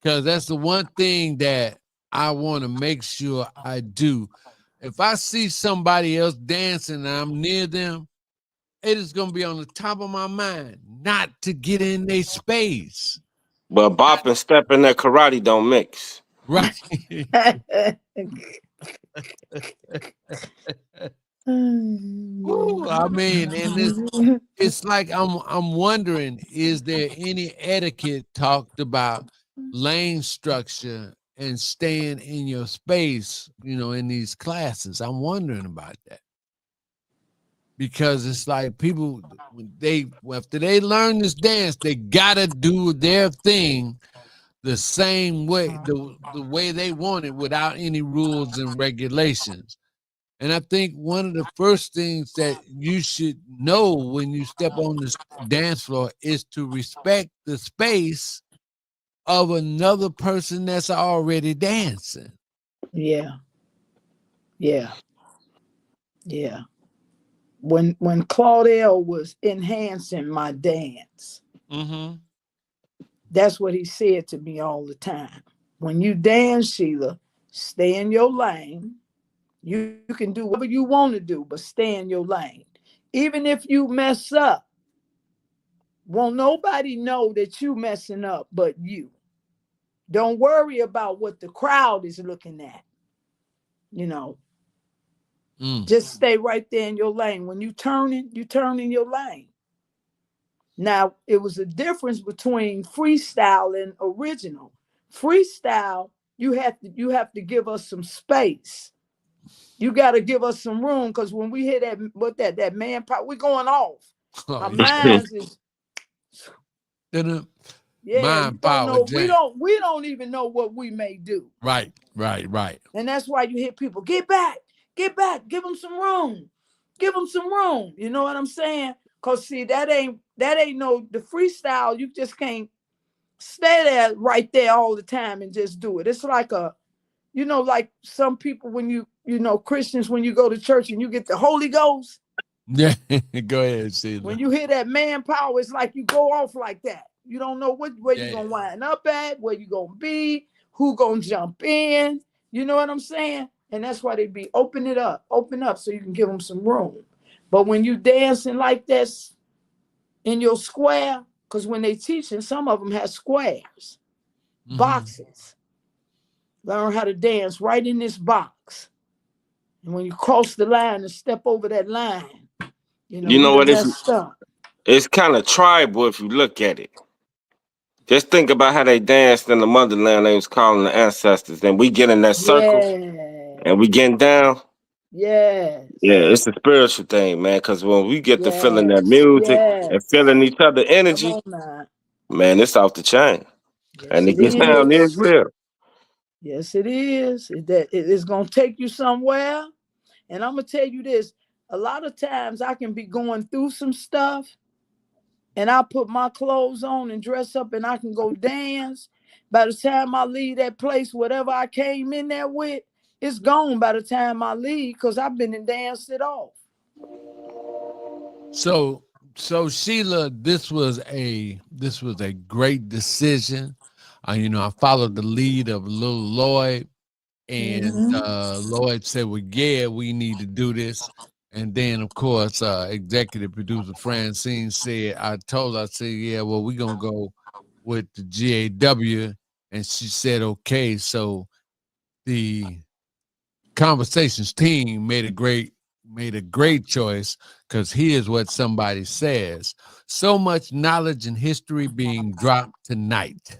Because that's the one thing that I want to make sure I do. if I see somebody else dancing and I'm near them, it is gonna be on the top of my mind not to get in their space. But bop and step and that karate don't mix. Right. Ooh, I mean, and it's like I'm wondering, is there any etiquette talked about lane structure and staying in your space, in these classes? I'm wondering about that. Because it's like people, after they learn this dance, they gotta do their thing the same way, the way they want it, without any rules and regulations. And I think one of the first things that you should know when you step on this dance floor is to respect the space of another person that's already dancing. Yeah. Yeah. Yeah. When Claudel was enhancing my dance, Mm-hmm. that's what he said to me all the time. When you dance, Sheila, stay in your lane. You can do whatever you want to do, but stay in your lane. Even if you mess up, won't nobody know that you messing up but you. Don't worry about what the crowd is looking at. Just stay right there in your lane. When you turn in your lane. Now, it was a difference between freestyle and original. Freestyle, you have to give us some space. You got to give us some room, because when we hear that manpower, we're going off. Oh, Our yeah. minds is Mind power, we don't even know what we may do. Right. And that's why you hear people, get back, give them some room. Give them some room. You know what I'm saying? Because see, that ain't the freestyle, you just can't stay there right there all the time and just do it. It's like like some people, when Christians, when you go to church and you get the Holy Ghost. Yeah, go ahead, Sheila. When you hear that manpower, it's like you go off like that. You don't know where you're going to wind up at, where you're going to be, who going to jump in. You know what I'm saying? And that's why they be open up so you can give them some room. But when you dancing like this in your square, because when they teaching, some of them have squares, boxes. Learn how to dance right in this box. And when you cross the line and step over that line, you know done what? messed up. It's kind of tribal if you look at it. Just think about how they danced in the motherland. They was calling the ancestors. And we get in that circle and we getting down. Yes. Yeah, it's a spiritual thing, man. Because when we get to feeling that music and feeling each other energy, man, it's off the chain. Yes, and it it gets down there is. real. Yes, it is. It's going to take you somewhere. And I'm going to tell you this. A lot of times I can be going through some stuff, and I put my clothes on and dress up and I can go dance. By the time I leave that place, whatever I came in there with, it's gone by the time I leave, because I've been and danced it off. So Sheila, this was a great decision. I followed the lead of little Lloyd, and Lloyd said, well, yeah, we need to do this. And then, of course, executive producer Francine said, I said, yeah, well, we're going to go with the GAW. And she said, okay. So the Conversations team made a great choice, because here's what somebody says: so much knowledge and history being dropped tonight.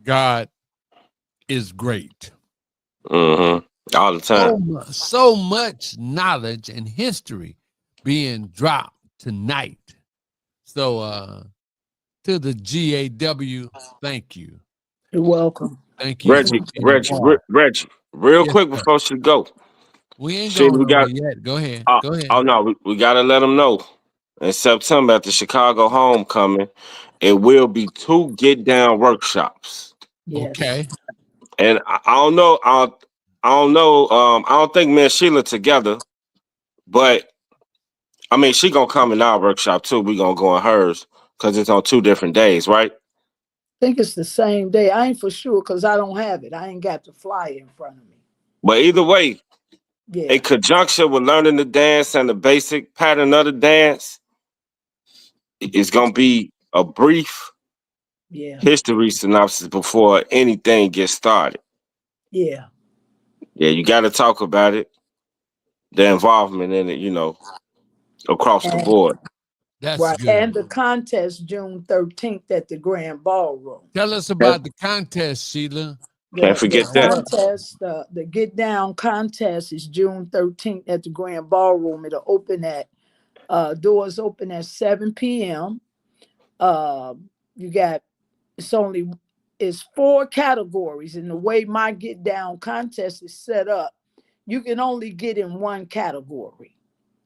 God is great. All the time. So much knowledge and history being dropped tonight. So to the GAW, thank you. You're welcome. Thank you. Reggie, real Yes, quick sir. before she go. We ain't Shit, going we nowhere got. yet. Go ahead. Go ahead. Oh no, we gotta let them know. In September at the Chicago homecoming, it will be 2 get down workshops. Yes. Okay. And I don't know. I don't know. I don't think me and Sheila together, but I mean she gonna come in our workshop too. We gonna go in hers because it's on 2 different days, right? I think it's the same day. I ain't for sure because I don't have it. I ain't got the flyer in front of me. But either way, Yeah. In conjunction with learning the dance and the basic pattern of the dance, it's gonna be a brief Yeah. history synopsis before anything gets started. Yeah. Yeah, you got to talk about it, the involvement in it, across the And board. That's right. And good. the contest June 13th at the Grand Ballroom. Tell us Can't, about the contest, Sheila. can't The forget that. What? contest, the Get Down contest is June 13th at the Grand Ballroom. It'll open at doors open at 7 p.m. You got it's 4 categories, and the way my Get Down contest is set up, you can only get in one category.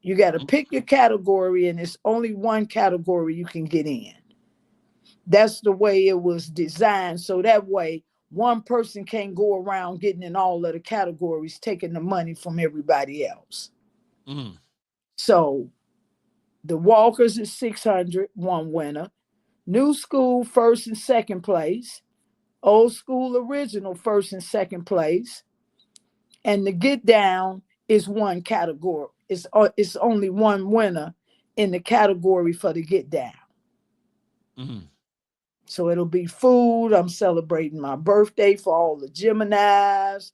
You got to pick your category, and it's only one category you can get in. That's the way it was designed. So that way, one person can't go around getting in all of the categories, taking the money from everybody else. Mm. So the Walkers is 600, one winner. New School first and second place. Old School Original first and second place. And the Get Down is one category. It's only one winner in the category for the Get Down. Mm. So it'll be food. I'm celebrating my birthday for all the Geminis.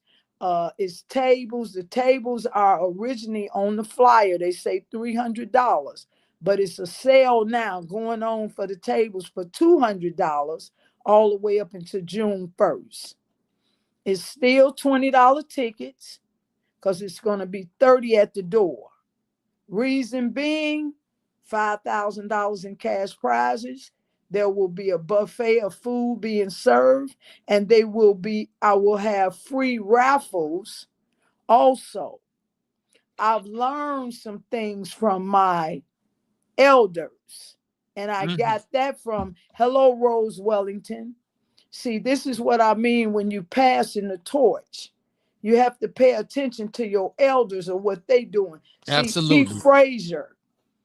It's tables. The tables are originally on the flyer. They say $300, but it's a sale now going on for the tables for $200 all the way up until June 1st. It's still $20 tickets because it's going to be $30 at the door. Reason being, $5,000 in cash prizes. There will be a buffet of food being served, and I will have free raffles. Also, I've learned some things from my elders, and I Mm. got that from Hello Rose Wellington. See, this is what I mean when you passing the torch. You have to pay attention to your elders or what they doing. See, Chief Absolutely. Frazier,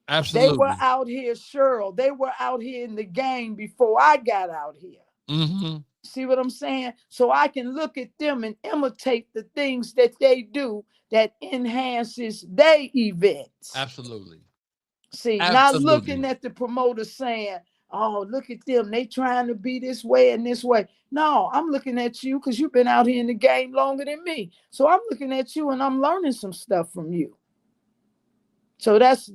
they were Absolutely. out here, Cheryl. They were out here in the game before I got out here. Mm-hmm. See what I'm saying? So I can look at them and imitate the things that they do that enhances their events. Absolutely. See, not looking Absolutely. at the promoter saying, oh, look at them. They trying to be this way and this way. No, I'm looking at you because you've been out here in the game longer than me. So I'm looking at you and I'm learning some stuff from you. So that's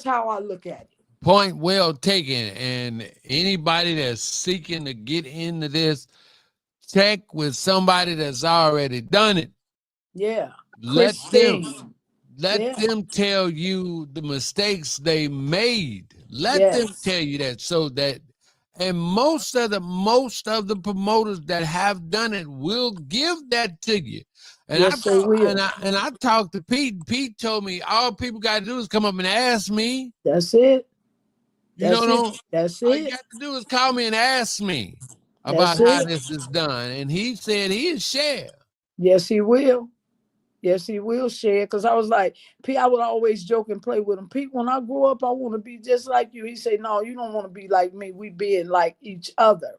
how I look at it. Point well taken. And anybody that's seeking to get into this, check with somebody that's already done it. Yeah. Let them Christine. let Yeah. them tell you the mistakes they made. Let them Yes. tell you that so that and most of the promoters that have done it will give that to you. And Yes, they will. I talked to Pete. Pete told me all people got to do is come up and ask me. That's it. You know, That's it. don't That's all you it. got to do is call me and ask me about That's how it. this is done. And he said he'd share. Yes, he will. Yes, he will share. Because I was like, Pete, I would always joke and play with him. Pete, when I grow up, I want to be just like you. He said, no, you don't want to be like me. We being like each other.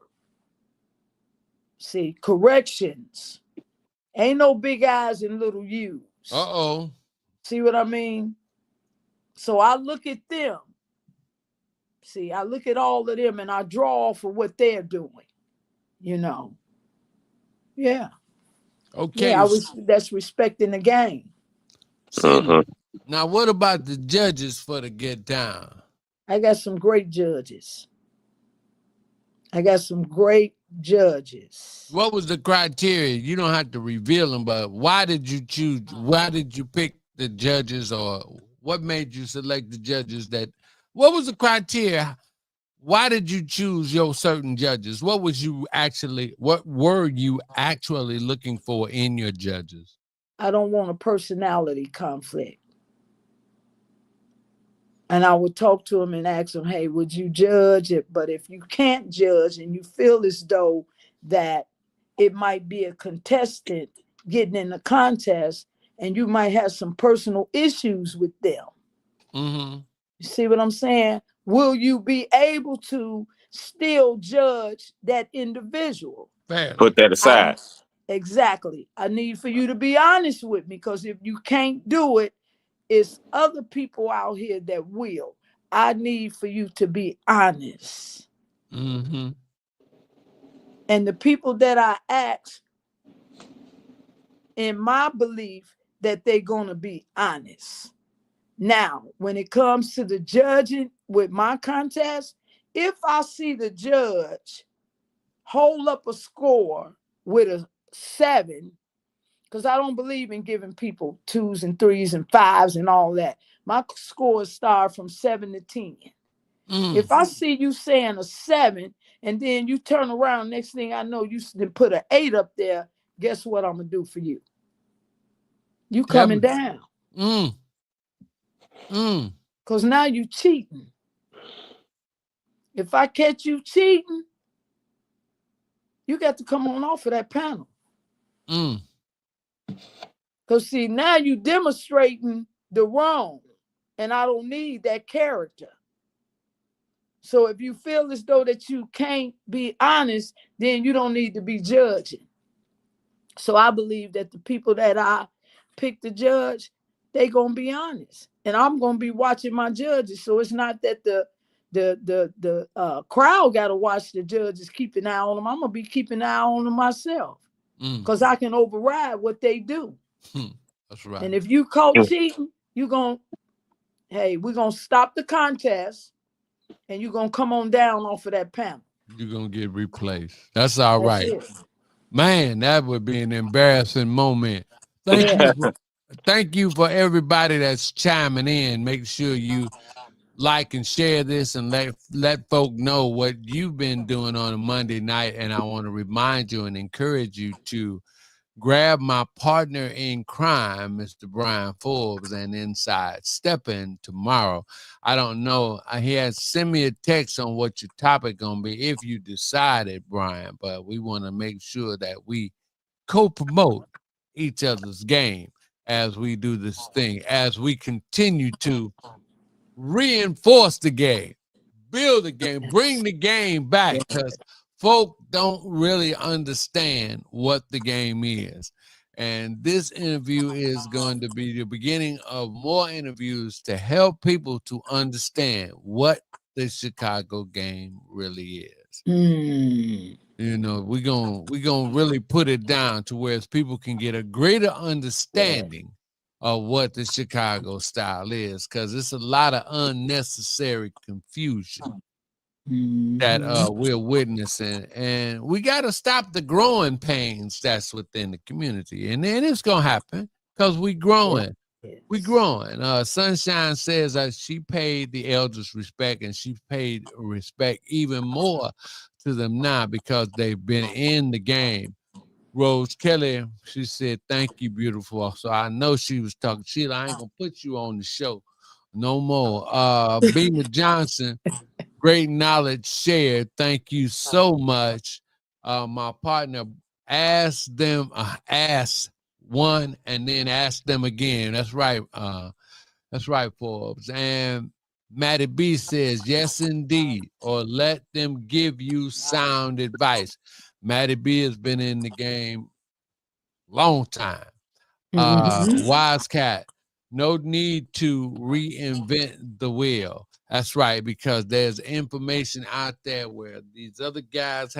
See, corrections. Ain't no big eyes and little U's. Uh-oh. See what I mean? So I look at them. See, I look at all of them and I draw for what they're doing. You know. Yeah. Yeah, Okay, that's respecting the game. Sheila. Hmm. Now, what about the judges for the Get Down? I got some great judges. I got some great judges. What was the criteria? You don't have to reveal them, but why did you choose? Why did you pick the judges, or what made you select the judges that? What was the criteria? Why did you choose your certain judges? What were you actually looking for in your judges? I don't want a personality conflict. And I would talk to him and ask him, hey, would you judge it? But if you can't judge and you feel as though that it might be a contestant getting in the contest and you might have some personal issues with them. Mm-hmm. You see what I'm saying? Will you be able to still judge that individual? Fairly. Put that I'm aside. Exactly. I need for you to be honest with me, because if you can't do it, it's other people out here that will. I need for you to be honest. Mm-hmm. And the people that I ask, in my belief, that they're going to be honest. Now, when it comes to the judging with my contest, if I see the judge hold up a score with a 7, because I don't believe in giving people 2s and 3s and 5s and all that. My scores start from 7 to 10. If I see you saying a 7 and then you turn around, next thing I know, you put an 8 up there, guess what I'm going to do for you? You coming down. Because now you cheating. If I catch you cheating, you got to come on off of that panel. Because see, now you demonstrating the wrong, and I don't need that character. So if you feel as though that you can't be honest, then you don't need to be judging. So I believe that the people that I pick to judge, they gonna be honest, and I'm gonna be watching my judges. So it's not that the crowd got to watch the judges, keep an eye on them. I'm gonna be keeping an eye on them myself, because I can override what they do. That's right. And if you caught cheating, we're gonna stop the contest, and you're gonna come on down off of that panel. You're gonna get replaced. That's all right. That's it. Man, that would be an embarrassing moment. Thank you for everybody that's chiming in. Make sure you like and share this and let folk know what you've been doing on a Monday night. And I want to remind you and encourage you to grab my partner in crime, Mr. Brian Forbes, and Inside Stepping tomorrow. I don't know. He has send me a text on what your topic gonna be if you decided, Brian. But we want to make sure that we co-promote each other's game as we do this thing, as we continue to reinforce the game, build the game, bring the game back, because folk don't really understand what the game is. And this interview is going to be the beginning of more interviews to help people to understand what the Chicago game really is. You know, we're gonna really put it down to where people can get a greater understanding of what the Chicago style is, because it's a lot of unnecessary confusion that we're witnessing, and we got to stop the growing pains that's within the community, and then it's gonna happen because we growing. We growing. Sunshine says that she paid the elders respect, and she paid respect even more to them now because they've been in the game. Rose Kelly, she said, "Thank you, beautiful." So I know she was talking. Sheila, I ain't gonna put you on the show no more. Beamer Johnson, great knowledge shared. Thank you so much. My partner ask one and then ask them again. That's right. That's right, Forbes. And Matty B says, yes, indeed, or let them give you sound advice. Matty B has been in the game long time. Wise Cat, no need to reinvent the wheel. That's right, because there's information out there where these other guys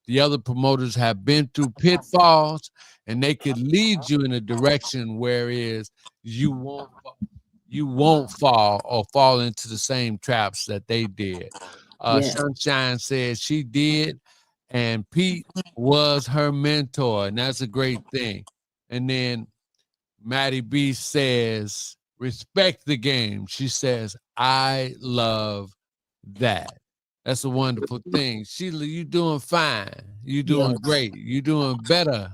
the other promoters have been through pitfalls, and they could lead you in a direction whereas you won't fall or fall into the same traps that they did. Sunshine says she did, and Pete was her mentor, and that's a great thing. And then Maddie B says, respect the game. She says, I love that. That's a wonderful thing. Sheila, you doing fine. You doing great. You doing better.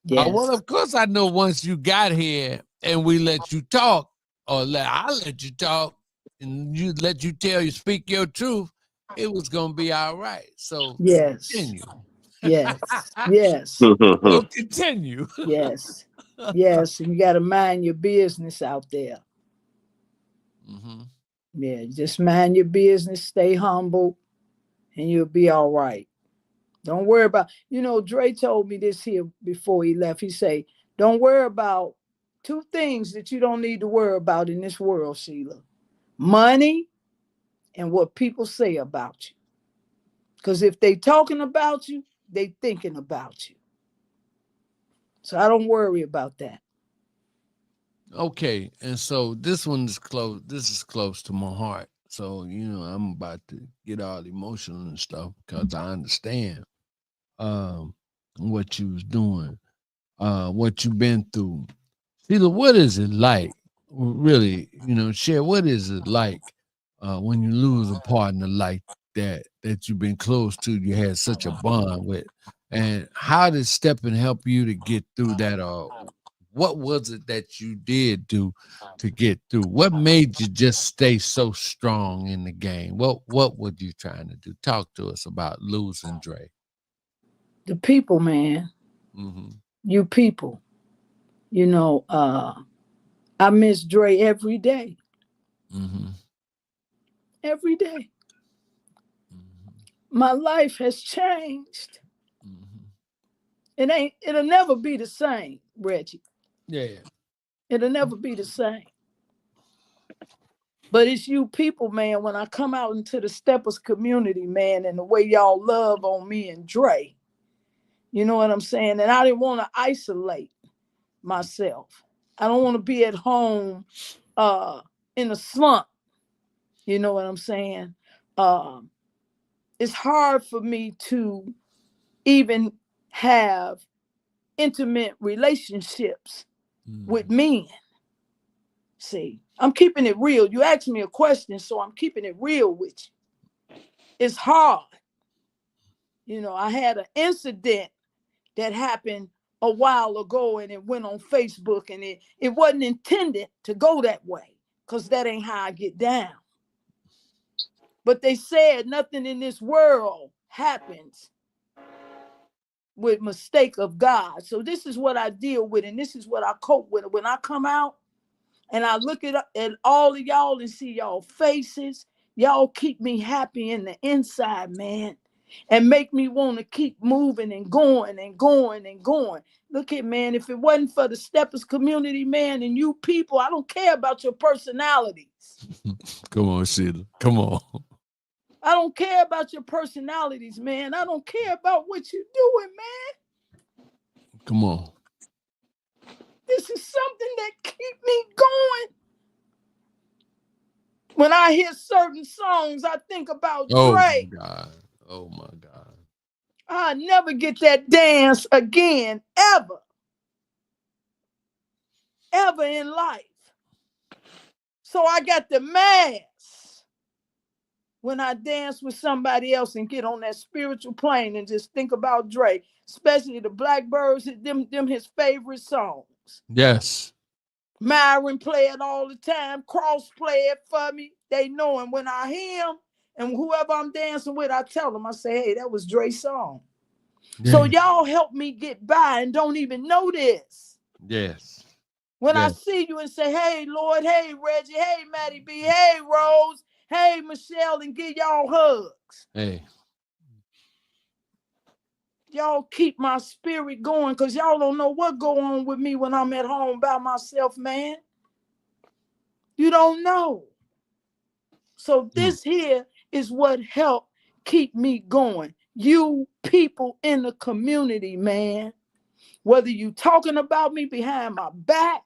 Well, of course, I know once you got here and we let you talk, or I'll let you talk and let you speak your truth, it was going to be all right. So continue. We'll continue. Yes. And you got to mind your business out there. Yeah, just mind your business, stay humble, and you'll be all right. Don't worry about, Dre told me this here before he left. He say, don't worry about two things that you don't need to worry about in this world, Sheila. Money and what people say about you. Because if they talking about you, they thinking about you. So I don't worry about that. Okay, and so this one is close. This is close to my heart. So I'm about to get all emotional and stuff because I understand um what you was doing, what you've been through. Sheila, what is it like? Really, share what is it like when you lose a partner like that you've been close to, you had such a bond with, and how did stepping help you to get through that? What was it that you did do to get through? What made you just stay so strong in the game? What were you trying to do? Talk to us about losing Dre. The people, man. Mm-hmm. You people. I miss Dre every day. Mm-hmm. Every day. Mm-hmm. My life has changed. Mm-hmm. It'll never be the same, Reggie. Yeah. It'll never be the same. But it's you people, man, when I come out into the Steppers community, man, and the way y'all love on me and Dre. You know what I'm saying? And I didn't want to isolate myself. I don't want to be at home in a slump. You know what I'm saying? Um, it's hard for me to even have intimate relationships with Mm-hmm. men. See, I'm keeping it real. You asked me a question, so I'm keeping it real with you. It's hard. I had an incident that happened a while ago and it went on Facebook and it wasn't intended to go that way because that ain't how I get down. But they said nothing in this world happens with mistake of God. So this is what I deal with and this is what I cope with. When I come out and I look at all of y'all and see y'all faces, y'all keep me happy in the inside, man, and make me want to keep moving and going and going and going. Look at, man, if it wasn't for the Steppers community, man, and you people, I don't care about your personalities. Come on, Sheila. Come on. I don't care about your personalities, man. I don't care about what you're doing, man. Come on. This is something that keep me going. When I hear certain songs, I think about Oh my Dre. God. Oh my God. I'll never get that dance again, ever, ever in life. So I got the mask when I dance with somebody else and get on that spiritual plane and just think about Dre, especially the Blackbirds, them his favorite songs. Yes. Myron play it all the time. Cross play it for me. They know him. When I hear him and whoever I'm dancing with, I tell them, I say, hey, that was Dre's song. So Yeah. y'all help me get by and don't even know this. Yes. When I Yes. see you and say, hey, Lord, hey, Reggie, hey, Maddie B, hey, Rose, hey, Michelle, and give y'all hugs. Hey. Y'all keep my spirit going because y'all don't know what go on with me when I'm at home by myself, man. You don't know. So Mm. this here is what helped keep me going. You people in the community, man. Whether you talking about me behind my back,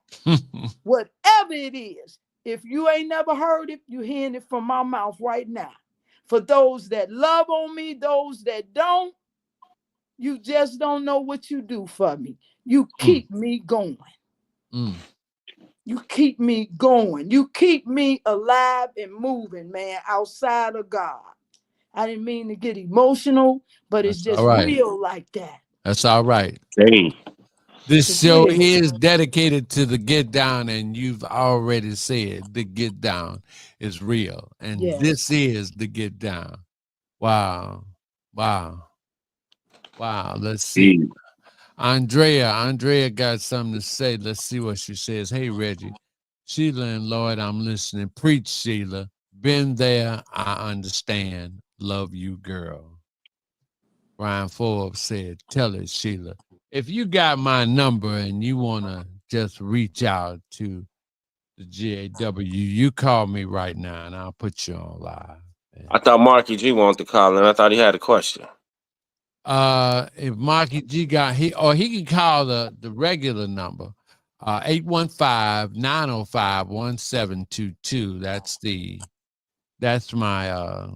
whatever it is, if you ain't never heard it, you hearing it from my mouth right now. For those that love on me, those that don't, you just don't know what you do for me. You Mm. keep me going. Mm. You keep me going. You keep me alive and moving, man, outside of God. I didn't mean to get emotional, but it's That's all just right. real like that. That's all right. Hey, This It's show real. is dedicated to the get down, and you've already said the get down is real. And this Yes. is the get down. Wow. Wow. Wow. Let's see. hey, Andrea got something to say. Let's see what she says. Hey, Reggie. Sheila and Lloyd, I'm listening. Preach, Sheila. Been there. I understand. Love you, girl. Brian Forbes said, tell it, Sheila. If you got my number and you want to just reach out to the GAW, you call me right now and I'll put you on live. I thought Marky G wanted to call, and I thought he had a question. If Marky G got he can call the regular number, 815-905-1722. That's my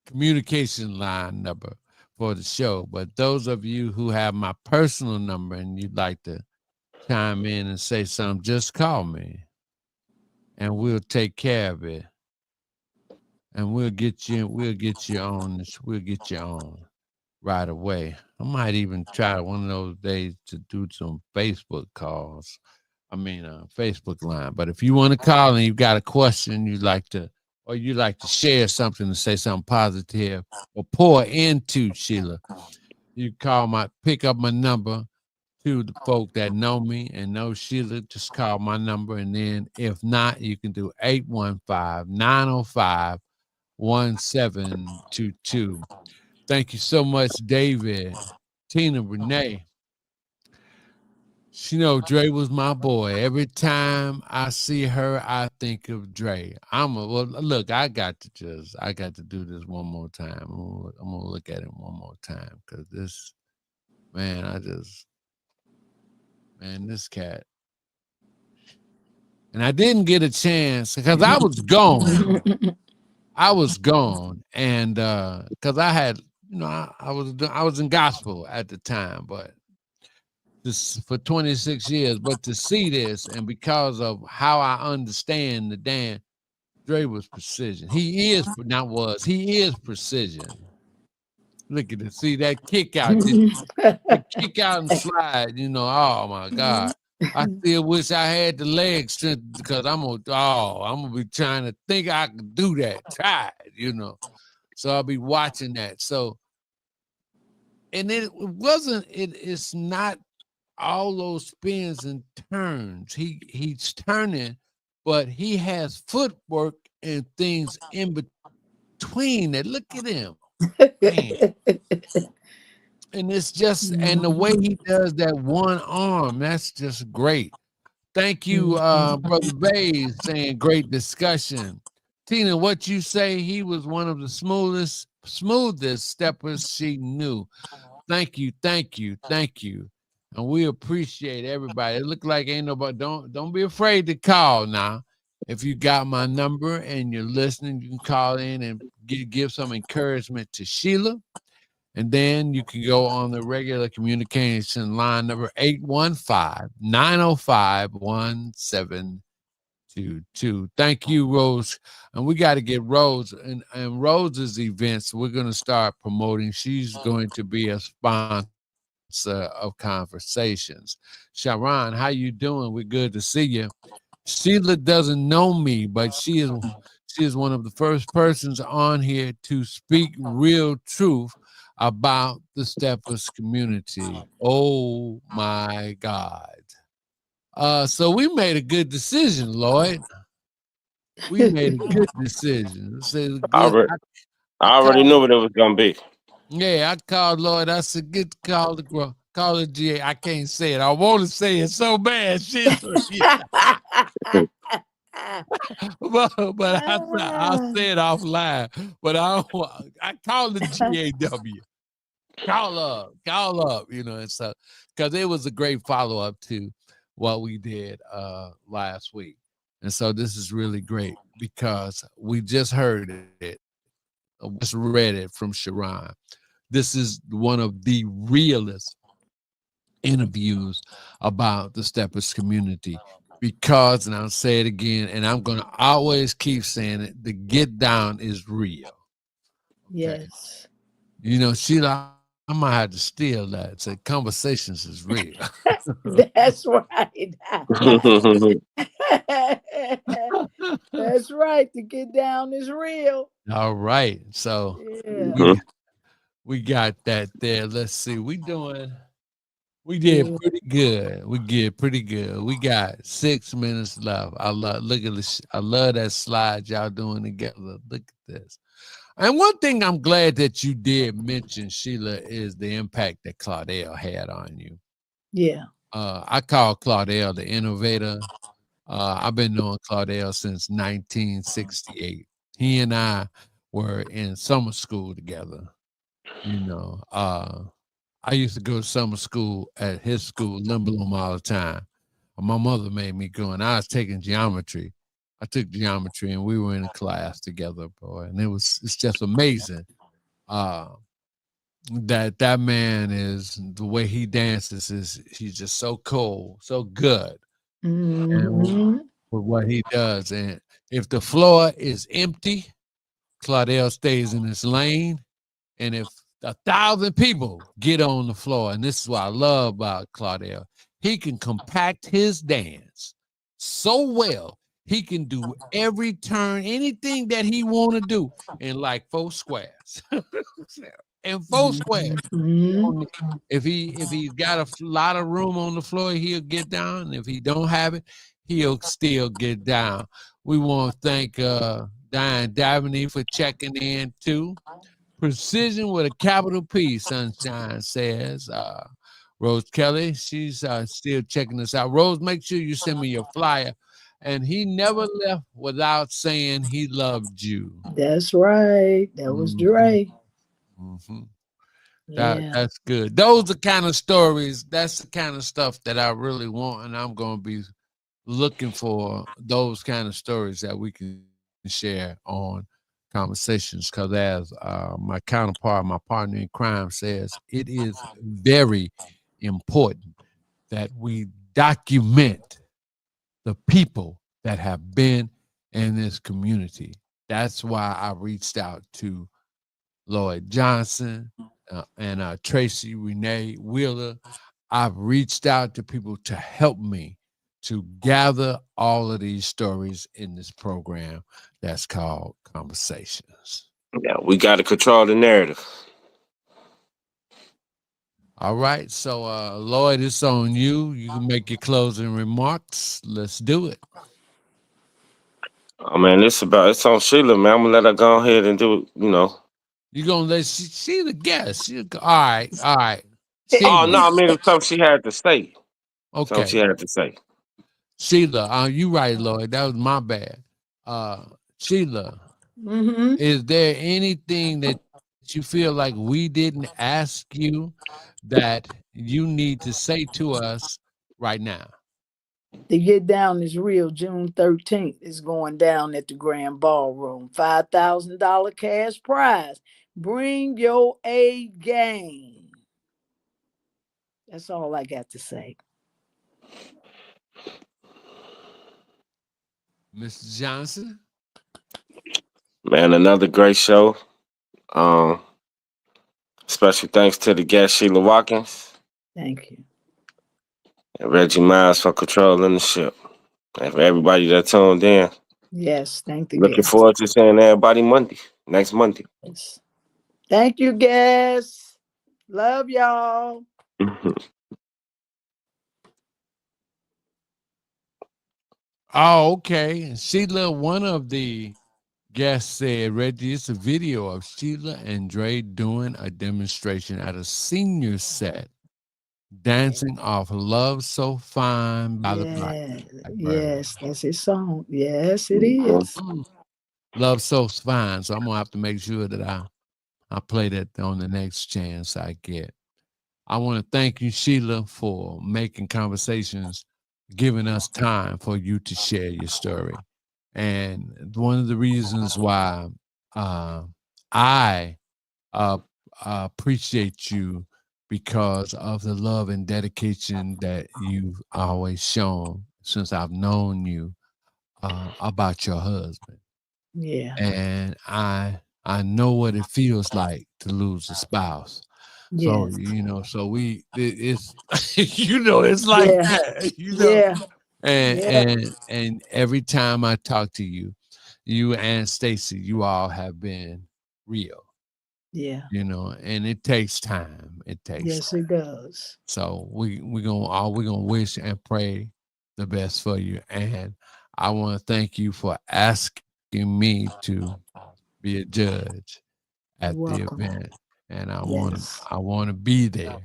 communication line number for the show. But those of you who have my personal number and you'd like to chime in and say something, just call me and we'll take care of it. And we'll get you on this, we'll get you on right away. I might even try one of those days to do some Facebook calls. Facebook line. But if you want to call and you've got a question you'd like to share something to say something positive or pour into Sheila, you pick up my number to the folk that know me and know Sheila. Just call my number, and then if not, you can do 815-905-1722. Thank you so much, David, Tina, Renee. Dre was my boy. Every time I see her, I think of Dre. Look, I got to do this one more time. I'm gonna look at it one more time because this this cat. And I didn't get a chance because I was gone. And because I had, I was in gospel at the time, but this for 26 years. But to see this, and because of how I understand the dance, Dre was precision. He is precision. Look at it. See that kick out, the kick out and slide. Oh my God. I still wish I had the leg strength because I'm gonna be trying to think I could do that. Tired, So I'll be watching that. So, and it's not all those spins and turns. He's turning, but he has footwork and things in between that. Look at him. Man. And it's just, and the way he does that one arm, that's just great. Thank you, Brother Bays, saying great discussion. Tina, what you say, he was one of the smoothest steppers she knew. Thank you. And we appreciate everybody. It looked like ain't nobody, don't be afraid to call now. If you got my number and you're listening, you can call in and give some encouragement to Sheila. And then you can go on the regular communication line number 815-905-1722. Thank you, Rose. And we got to get Rose and Rose's events. We're going to start promoting. She's going to be a sponsor of Conversations. Sharon, how you doing? We're good to see you. Sheila doesn't know me, but she is one of the first persons on here to speak real truth about the Steppers community. Oh my God. So we made a good decision, Lloyd. We made a good decision. I already knew what it was gonna be. Yeah, I called Lloyd. I said, call the GA. I can't say it. I want to say it so bad. Shit. but I'll say it offline. But I called the GAW. Call up, and so because it was a great follow-up to what we did last week. And so this is really great because we just heard it. Just read it from Sharon. This is one of the realest interviews about the Steppers community because, and I'll say it again, and I'm going to always keep saying it, the get down is real. Okay? Yes. Sheila, I might have to steal that. Say Conversations is real. That's right. That's right. The get down is real. All right. So yeah. we got that there. Let's see. We did pretty good. We got 6 minutes left. I love that slide y'all doing together. Look at this. And one thing I'm glad that you did mention, Sheila, is the impact that Claudel had on you. Yeah. I call Claudel the innovator. I've been knowing Claudel since 1968. He and I were in summer school together. You know, I used to go to summer school at his school, Limberloom, all the time. My mother made me go, and I was taking geometry. I took geometry, and we were in a class together, boy, and it's just amazing. Uh, that man is the way he dances is he's just so cool, so good, and Mm-hmm. with what he does. And if the floor is empty, Claudel stays in his lane. And if 1,000 people get on the floor, and this is what I love about Claudel, he can compact his dance so well. He can do every turn, anything that he want to do in like 4 squares. In 4 squares. Mm-hmm. If he's got a lot of room on the floor, he'll get down. If he don't have it, he'll still get down. We want to thank Diane Dabney for checking in too. Precision with a capital P, Sunshine says. Rose Kelly, she's still checking us out. Rose, make sure you send me your flyer. And he never left without saying he loved you. That's right. That was Mhm, Dre. mhm. Yeah. That's good. Those are kind of stories. That's the kind of stuff that I really want, and I'm going to be looking for those kind of stories that we can share on conversations. Because as my counterpart, my partner in crime says, it is very important that we document the people that have been in this community. That's why I reached out to Lloyd Johnson and Tracy Renee Wheeler. I've reached out to people to help me to gather all of these stories in this program that's called Conversations. Yeah, we got to control the narrative. All right, so Lloyd, it's on you. You can make your closing remarks. Let's do it. Oh man, it's on Sheila, man. I'm gonna let her go ahead and do it. You're gonna let she the guest. All right, all right. Oh Sheila. no, I mean it's something she had to say. Something she Okay. had to say. Sheila, you right, Lloyd. That was my bad. Uh Sheila, Mm-hmm. is there anything that you feel like we didn't ask you that you need to say to us right now? The Get Down is Real, June 13th, is going down at the Grand Ballroom. $5,000 cash prize. Bring your A game. That's all I got to say. Mr. Johnson? Man, another great show. Um, Special thanks to the guest Sheila Watkins Thank you. and Reggie Miles for controlling the ship. And for everybody that tuned in, Yes, thank the looking guests. forward to seeing everybody next Monday. Yes. Thank you, guests. Love y'all. Oh, okay. Sheila, one of the guests said, Reggie, it's a video of Sheila and Dre doing a demonstration at a senior set, dancing off Love So Fine by the Yeah, Blackbird. yes, that's his song. Yes, it Mhm. is. Mm, Love So Fine. So I'm gonna have to make sure that I play that on the next chance I get. I want to thank you, Sheila, for making conversations, giving us time for you to share your story. And one of the reasons why uh, I uh, appreciate you because of the love and dedication that you've always shown since I've known you about your husband. Yeah, And I know what it feels like to lose a spouse. So, yes, so it's it's like yeah, that. yeah, And yeah, and every time I talk to you, you and Stacy, you all have been real, yeah. and it takes time. It takes Yes, it does. so we're gonna wish and pray the best for you. And I want to thank you for asking me to be a judge. at the welcome. event, and Yes. I want to be there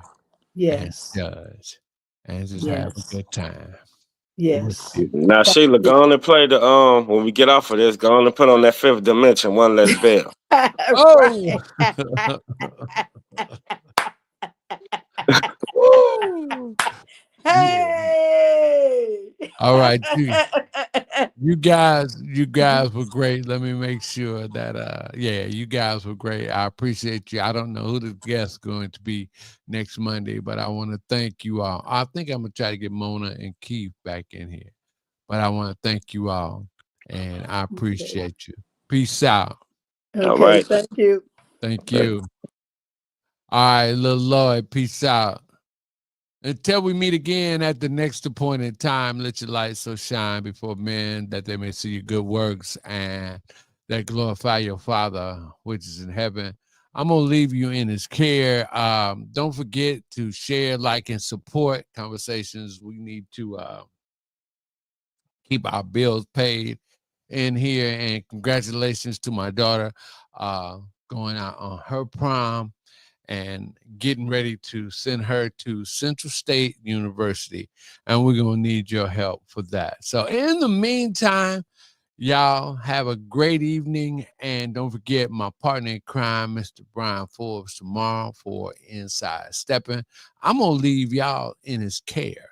and Yes. judge and just have a Yes. good time with Yes. you. Now, Thank Sheila, you. go on and play the when we get off of this, go on and put on that Fifth Dimension, One Less Bell. Oh, Right. woo! Yeah. Hey. All right, you guys were great. Let me make sure that yeah, you guys were great. I appreciate you. I don't know who the guest is going to be next Monday, but I want to thank you all. I think I'm gonna try to get Mona and Keith back in here. But I want to thank you all and I Okay. appreciate you. Peace out. All Okay. right. Thank you. Thank you. All right, little Lloyd, peace out. Until we meet again at the next appointed time, let your light so shine before men that they may see your good works and that glorify your Father which is in heaven. I'm going to leave you in his care. Don't forget to share, like, and support conversations. We need to keep our bills paid in here. And congratulations to my daughter going out on her prom and getting ready to send her to Central State University. And we're going to need your help for that. So in the meantime, y'all have a great evening. And don't forget my partner in crime, Mr. Brian Forbes, tomorrow for Inside Stepping. I'm going to leave y'all in his care.